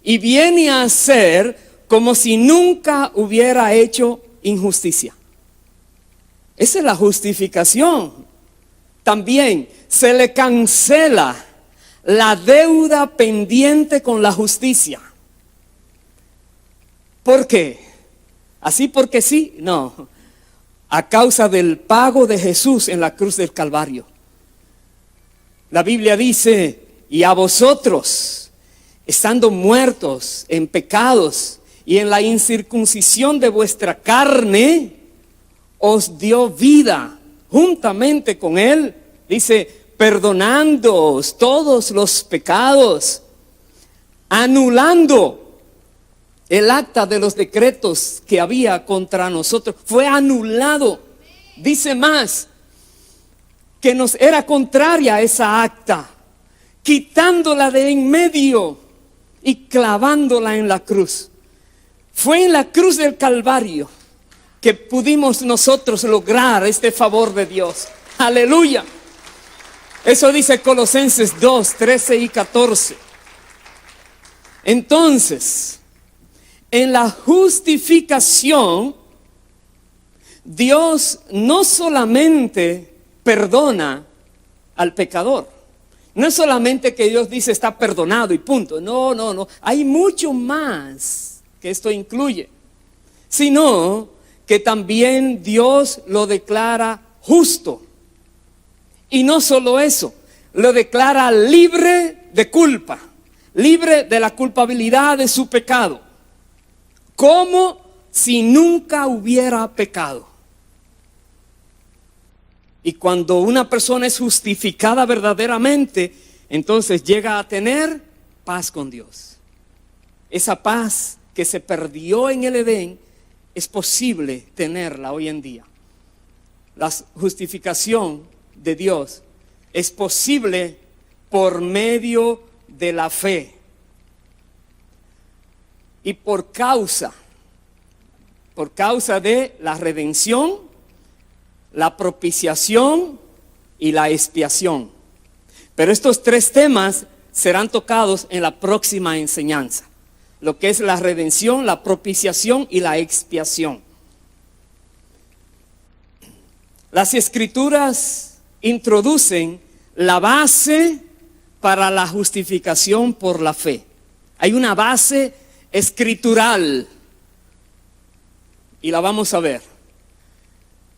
y viene a ser como si nunca hubiera hecho injusticia. Esa es la justificación. También se le cancela la deuda pendiente con la justicia. ¿Por qué? ¿Así porque sí? No. A causa del pago de Jesús en la cruz del Calvario. La Biblia dice, y a vosotros, estando muertos en pecados y en la incircuncisión de vuestra carne, os dio vida juntamente con Él. Dice, perdonándoos todos los pecados, anulando el acta de los decretos que había contra nosotros. Fue anulado. Dice más, que nos era contraria a esa acta, quitándola de en medio y clavándola en la cruz. Fue en la cruz del Calvario que pudimos nosotros lograr este favor de Dios. Aleluya. Eso dice Colosenses 2, 13 y 14. Entonces, en la justificación, Dios no solamente perdona al pecador. No es solamente que Dios dice está perdonado y punto. No. Hay mucho más que esto incluye. Sino que también Dios lo declara justo. Y no solo eso, lo declara libre de culpa, libre de la culpabilidad de su pecado, como si nunca hubiera pecado. Y cuando una persona es justificada verdaderamente, entonces llega a tener paz con Dios. Esa paz que se perdió en el Edén, es posible tenerla hoy en día. La justificación de Dios es posible por medio de la fe. Y por causa de la redención, la propiciación y la expiación. Pero estos tres temas serán tocados en la próxima enseñanza. Lo que es la redención, la propiciación y la expiación. Las Escrituras introducen la base para la justificación por la fe. Hay una base escritural y la vamos a ver.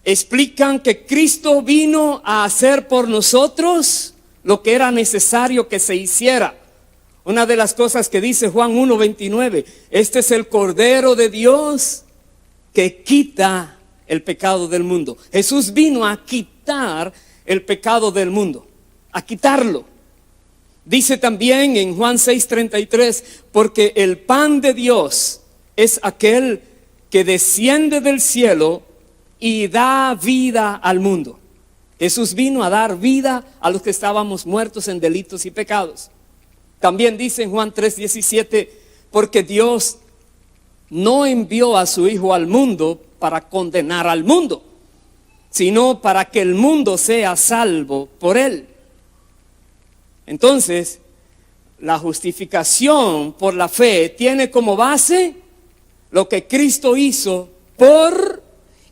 Explican que Cristo vino a hacer por nosotros lo que era necesario que se hiciera. Una de las cosas que dice Juan 1:29, este es el Cordero de Dios que quita el pecado del mundo. Jesús vino a quitar el pecado del mundo, a quitarlo. Dice también en Juan 6:33, porque el pan de Dios es aquel que desciende del cielo y da vida al mundo. Jesús vino a dar vida a los que estábamos muertos en delitos y pecados. También dice en Juan 3:17, porque Dios no envió a su Hijo al mundo para condenar al mundo, sino para que el mundo sea salvo por él. Entonces, la justificación por la fe tiene como base lo que Cristo hizo por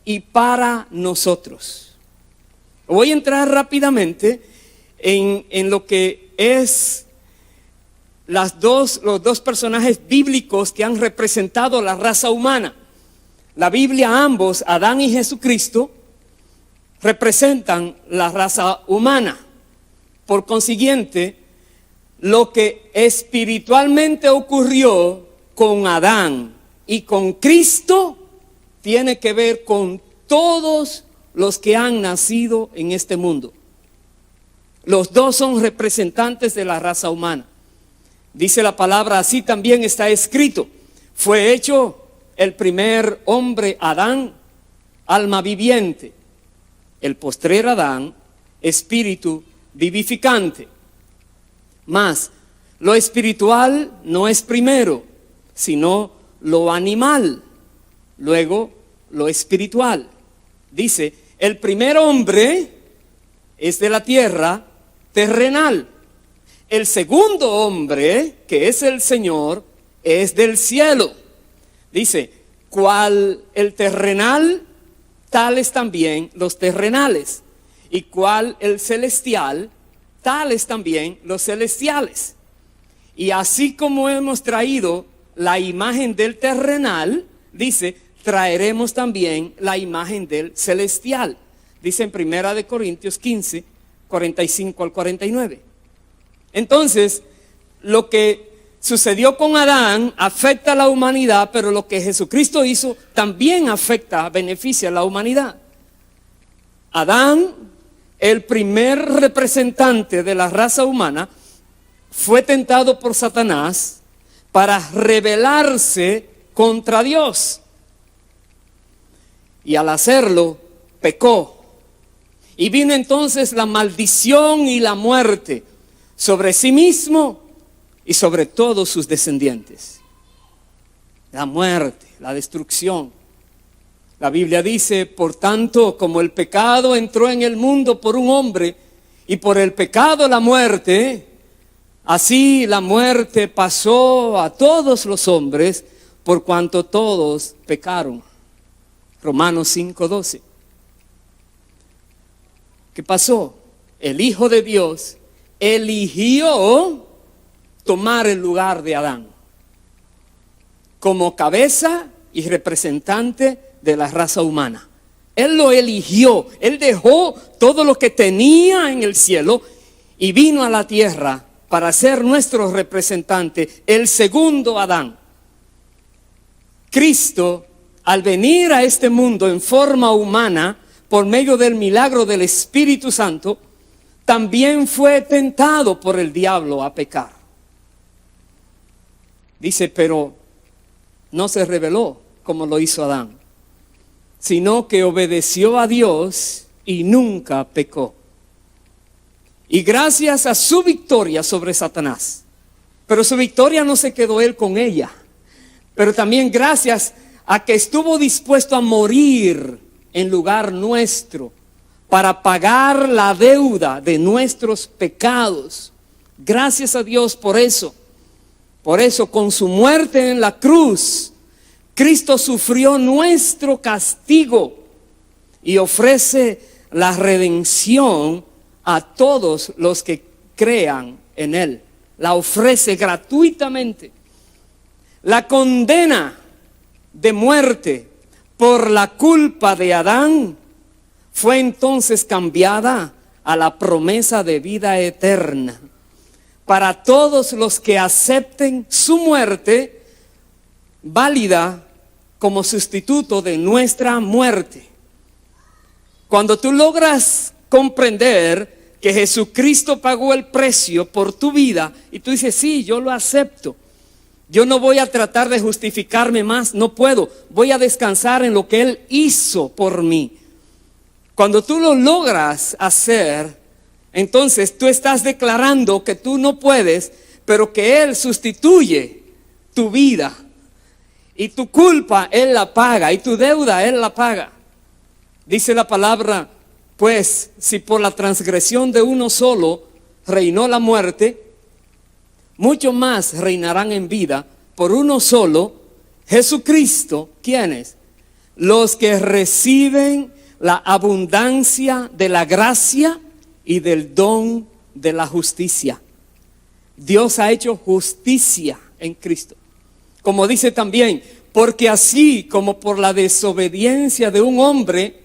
y para nosotros. Voy a entrar rápidamente en lo que es los dos personajes bíblicos que han representado la raza humana. La Biblia, ambos, Adán y Jesucristo, representan la raza humana. Por consiguiente, lo que espiritualmente ocurrió con Adán y con Cristo tiene que ver con todos los que han nacido en este mundo. Los dos son representantes de la raza humana. Dice la palabra, así también está escrito: fue hecho el primer hombre Adán, alma viviente; el postrer Adán, espíritu vivificante. Mas lo espiritual no es primero, sino lo animal, luego lo espiritual. Dice, el primer hombre es de la tierra terrenal. El segundo hombre, que es el Señor, es del cielo. Dice, cual el terrenal, tales también los terrenales. Y cual el celestial, tales también los celestiales. Y así como hemos traído la imagen del terrenal, dice, traeremos también la imagen del celestial. Dice en 1 Corintios 15, 45 al 49. Entonces, lo que sucedió con Adán afecta a la humanidad, pero lo que Jesucristo hizo también afecta, beneficia a la humanidad. Adán, el primer representante de la raza humana, fue tentado por Satanás para rebelarse contra Dios. Y al hacerlo, pecó. Y vino entonces la maldición y la muerte sobre sí mismo y sobre todos sus descendientes. La muerte, la destrucción. La Biblia dice, por tanto, como el pecado entró en el mundo por un hombre, y por el pecado la muerte, así la muerte pasó a todos los hombres, por cuanto todos pecaron. Romanos 5:12. ¿Qué pasó? El Hijo de Dios eligió tomar el lugar de Adán como cabeza y representante de la raza humana. Él lo eligió, él dejó todo lo que tenía en el cielo y vino a la tierra para ser nuestro representante, el segundo Adán. Cristo, al venir a este mundo en forma humana, por medio del milagro del Espíritu Santo, también fue tentado por el diablo a pecar. Dice, pero no se rebeló como lo hizo Adán, sino que obedeció a Dios y nunca pecó. Y gracias a su victoria sobre Satanás, pero su victoria no se quedó él con ella, pero también gracias a que estuvo dispuesto a morir en lugar nuestro para pagar la deuda de nuestros pecados. Gracias a Dios por eso. Por eso, con su muerte en la cruz, Cristo sufrió nuestro castigo y ofrece la redención a todos los que crean en Él. La ofrece gratuitamente. La condena de muerte por la culpa de Adán fue entonces cambiada a la promesa de vida eterna para todos los que acepten su muerte válida como sustituto de nuestra muerte. Cuando tú logras comprender que Jesucristo pagó el precio por tu vida y tú dices, sí, yo lo acepto. Yo no voy a tratar de justificarme más, no puedo. Voy a descansar en lo que Él hizo por mí. Cuando tú lo logras hacer, entonces tú estás declarando que tú no puedes, pero que Él sustituye tu vida. Y tu culpa Él la paga, y tu deuda Él la paga. Dice la palabra, pues si por la transgresión de uno solo reinó la muerte, mucho más reinarán en vida por uno solo, Jesucristo. ¿Quiénes? Los que reciben la abundancia de la gracia y del don de la justicia. Dios ha hecho justicia en Cristo. Como dice también, porque así como por la desobediencia de un hombre,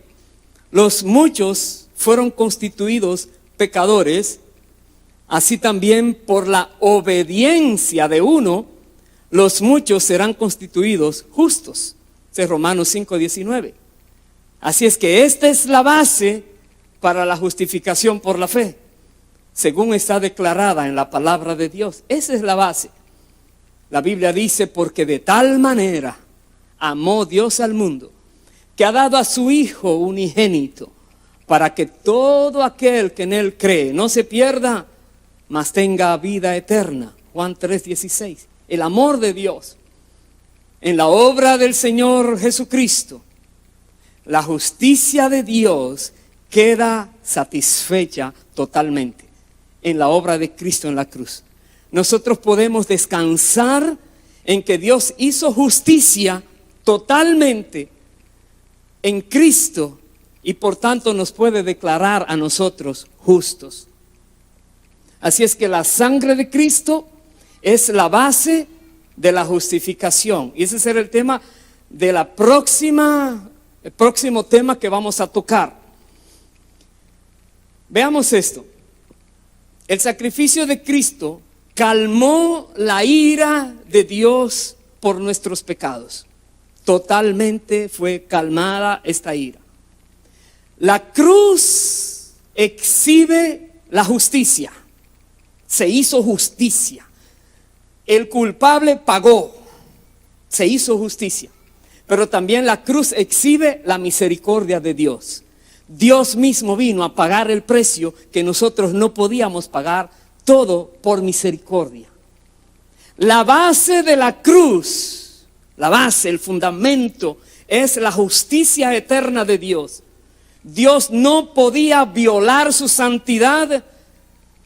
los muchos fueron constituidos pecadores, así también por la obediencia de uno, los muchos serán constituidos justos. Es Romanos 5:19. Así es que esta es la base para la justificación por la fe, según está declarada en la palabra de Dios. Esa es la base. La Biblia dice, porque de tal manera amó Dios al mundo, que ha dado a su Hijo unigénito, para que todo aquel que en Él cree no se pierda, mas tenga vida eterna. Juan 3:16. El amor de Dios en la obra del Señor Jesucristo, la justicia de Dios queda satisfecha totalmente en la obra de Cristo en la cruz. Nosotros podemos descansar en que Dios hizo justicia totalmente en Cristo y por tanto nos puede declarar a nosotros justos. Así es que la sangre de Cristo es la base de la justificación. Y ese será el tema de el próximo tema que vamos a tocar. Veamos esto. El sacrificio de Cristo calmó la ira de Dios por nuestros pecados. Totalmente fue calmada esta ira. La cruz exhibe la justicia. Se hizo justicia. El culpable pagó. Se hizo justicia. Pero también la cruz exhibe la misericordia de Dios. Dios mismo vino a pagar el precio que nosotros no podíamos pagar, todo por misericordia. La base de la cruz, la base, el fundamento, es la justicia eterna de Dios. Dios no podía violar su santidad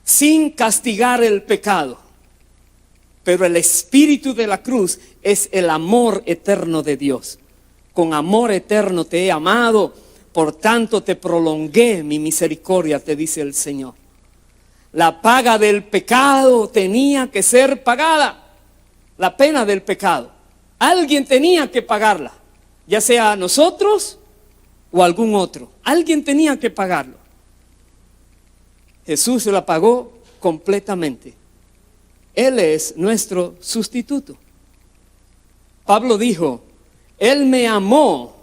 sin castigar el pecado. Pero el espíritu de la cruz es el amor eterno de Dios. Con amor eterno te he amado, por tanto te prolongué mi misericordia, te dice el Señor. La paga del pecado tenía que ser pagada. La pena del pecado. Alguien tenía que pagarla, ya sea nosotros o algún otro. Alguien tenía que pagarlo. Jesús la pagó completamente. Él es nuestro sustituto. Pablo dijo, Él me amó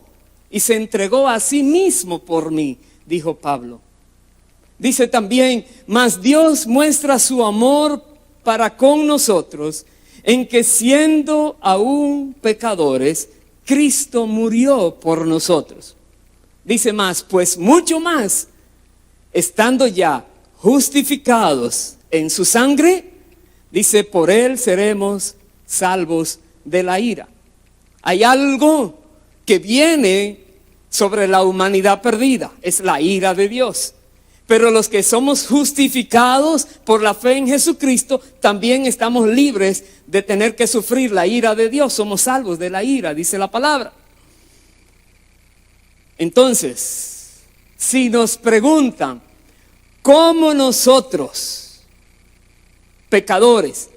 y se entregó a sí mismo por mí, dijo Pablo. Dice también, mas Dios muestra su amor para con nosotros, en que siendo aún pecadores, Cristo murió por nosotros. Dice más, pues mucho más, estando ya justificados en su sangre, dice, por Él seremos salvos de la ira. Hay algo que viene sobre la humanidad perdida, es la ira de Dios. Pero los que somos justificados por la fe en Jesucristo, también estamos libres de tener que sufrir la ira de Dios. Somos salvos de la ira, dice la palabra. Entonces, si nos preguntan, ¿cómo nosotros, pecadores,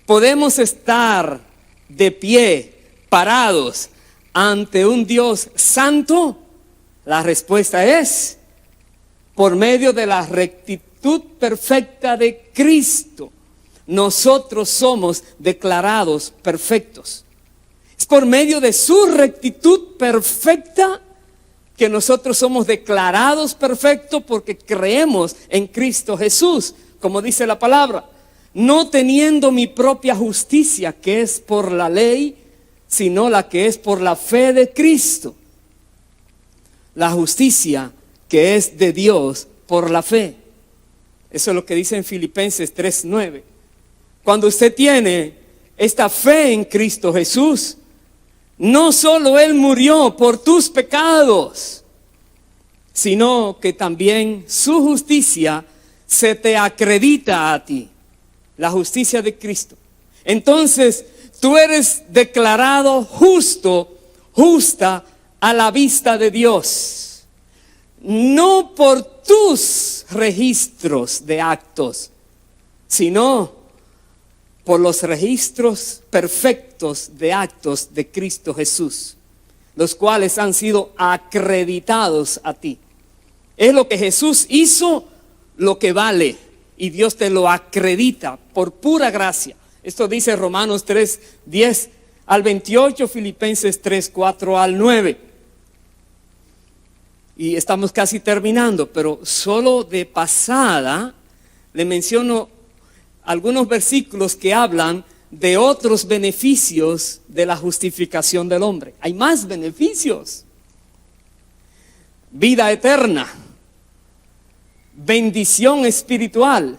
podemos estar de pie, parados, ante un Dios santo? La respuesta es, por medio de la rectitud perfecta de Cristo, nosotros somos declarados perfectos. Es por medio de su rectitud perfecta que nosotros somos declarados perfectos, porque creemos en Cristo Jesús, como dice la palabra, no teniendo mi propia justicia, que es por la ley, sino la que es por la fe de Cristo. La justicia que es de Dios por la fe. Eso es lo que dice en Filipenses 3:9. Cuando usted tiene esta fe en Cristo Jesús, no solo Él murió por tus pecados, sino que también su justicia se te acredita a ti. La justicia de Cristo. Entonces, tú eres declarado justo, justa a la vista de Dios. No por tus registros de actos, sino por los registros perfectos de actos de Cristo Jesús, los cuales han sido acreditados a ti. Es lo que Jesús hizo lo que vale, y Dios te lo acredita por pura gracia. Esto dice Romanos 3, 10 al 28, Filipenses 3, 4 al 9. Y estamos casi terminando, pero solo de pasada le menciono algunos versículos que hablan de otros beneficios de la justificación del hombre. Hay más beneficios. Vida eterna, bendición espiritual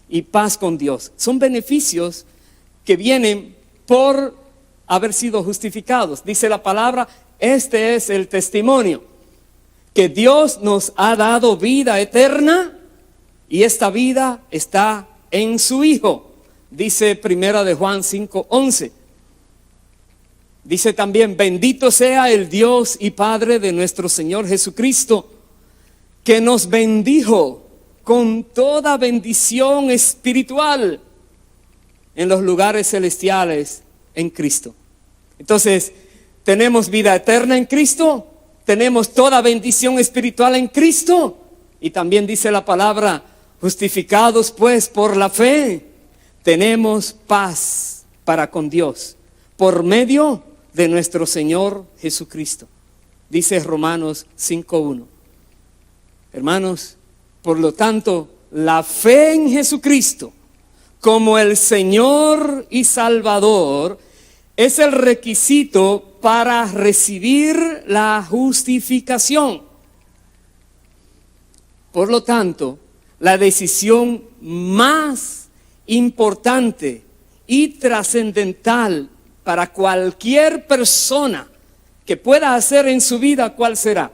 y paz con Dios. Son beneficios que vienen por haber sido justificados. Dice la palabra, este es el testimonio, que Dios nos ha dado vida eterna y esta vida está en su Hijo. Dice primera de Juan 5:11. Dice también, bendito sea el Dios y Padre de nuestro Señor Jesucristo, que nos bendijo con toda bendición espiritual en los lugares celestiales en Cristo. Entonces, tenemos vida eterna en Cristo, tenemos toda bendición espiritual en Cristo, y también dice la palabra, justificados pues por la fe, tenemos paz para con Dios, por medio de nuestro Señor Jesucristo. Dice Romanos 5:1. Hermanos, por lo tanto, la fe en Jesucristo como el Señor y Salvador es el requisito para recibir la justificación. Por lo tanto, la decisión más importante y trascendental para cualquier persona que pueda hacer en su vida, ¿cuál será?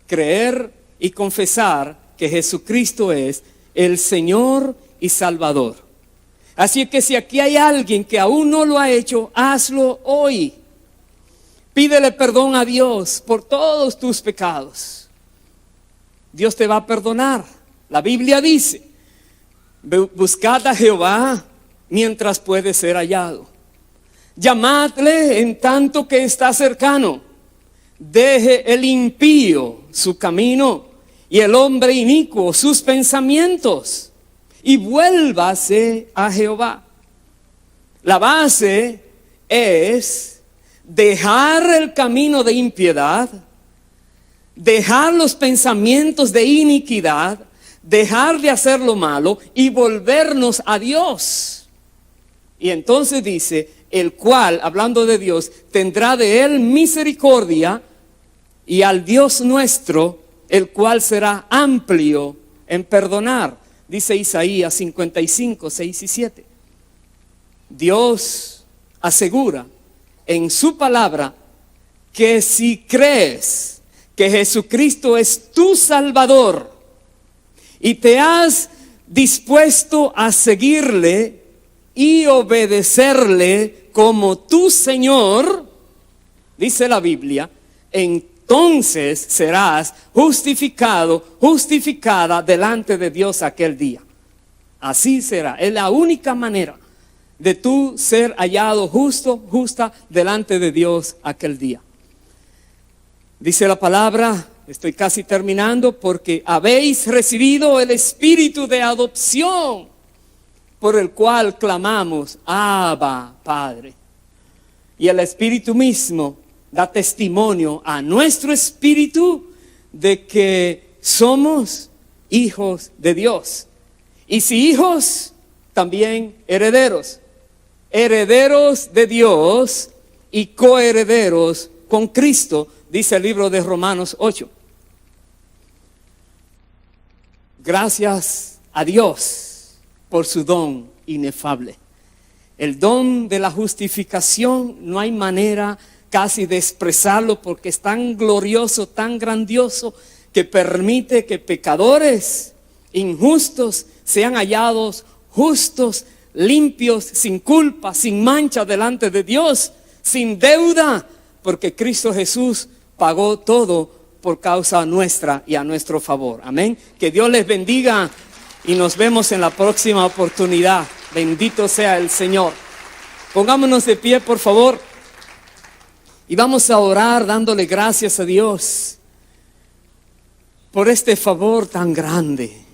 Creer y confesar que Jesucristo es el Señor y Salvador. Así que si aquí hay alguien que aún no lo ha hecho, hazlo hoy. Pídele perdón a Dios por todos tus pecados. Dios te va a perdonar. La Biblia dice, buscad a Jehová mientras puede ser hallado. Llamadle en tanto que está cercano. Deje el impío su camino y el hombre inicuo sus pensamientos, y vuélvase a Jehová. La base es dejar el camino de impiedad, dejar los pensamientos de iniquidad, dejar de hacer lo malo y volvernos a Dios. Y entonces dice, el cual, hablando de Dios, tendrá de él misericordia, y al Dios nuestro, el cual será amplio en perdonar. Dice Isaías 55, 6 y 7. Dios asegura en su palabra que si crees que Jesucristo es tu Salvador y te has dispuesto a seguirle y obedecerle como tu Señor, dice la Biblia, entonces serás justificado, justificada delante de Dios aquel día. Así será. Es la única manera de tú ser hallado justo, justa delante de Dios aquel día. Dice la palabra, estoy casi terminando, porque habéis recibido el espíritu de adopción, por el cual clamamos, Abba, Padre. Y el Espíritu mismo da testimonio a nuestro espíritu de que somos hijos de Dios. Y si hijos, también herederos. Herederos de Dios y coherederos con Cristo, dice el libro de Romanos 8. Gracias a Dios por su don inefable. El don de la justificación no hay manera casi de expresarlo, porque es tan glorioso, tan grandioso, que permite que pecadores injustos sean hallados justos, limpios, sin culpa, sin mancha delante de Dios, sin deuda, porque Cristo Jesús pagó todo por causa nuestra y a nuestro favor. Amén. Que Dios les bendiga y nos vemos en la próxima oportunidad. Bendito sea el Señor. Pongámonos de pie, por favor, y vamos a orar dándole gracias a Dios por este favor tan grande.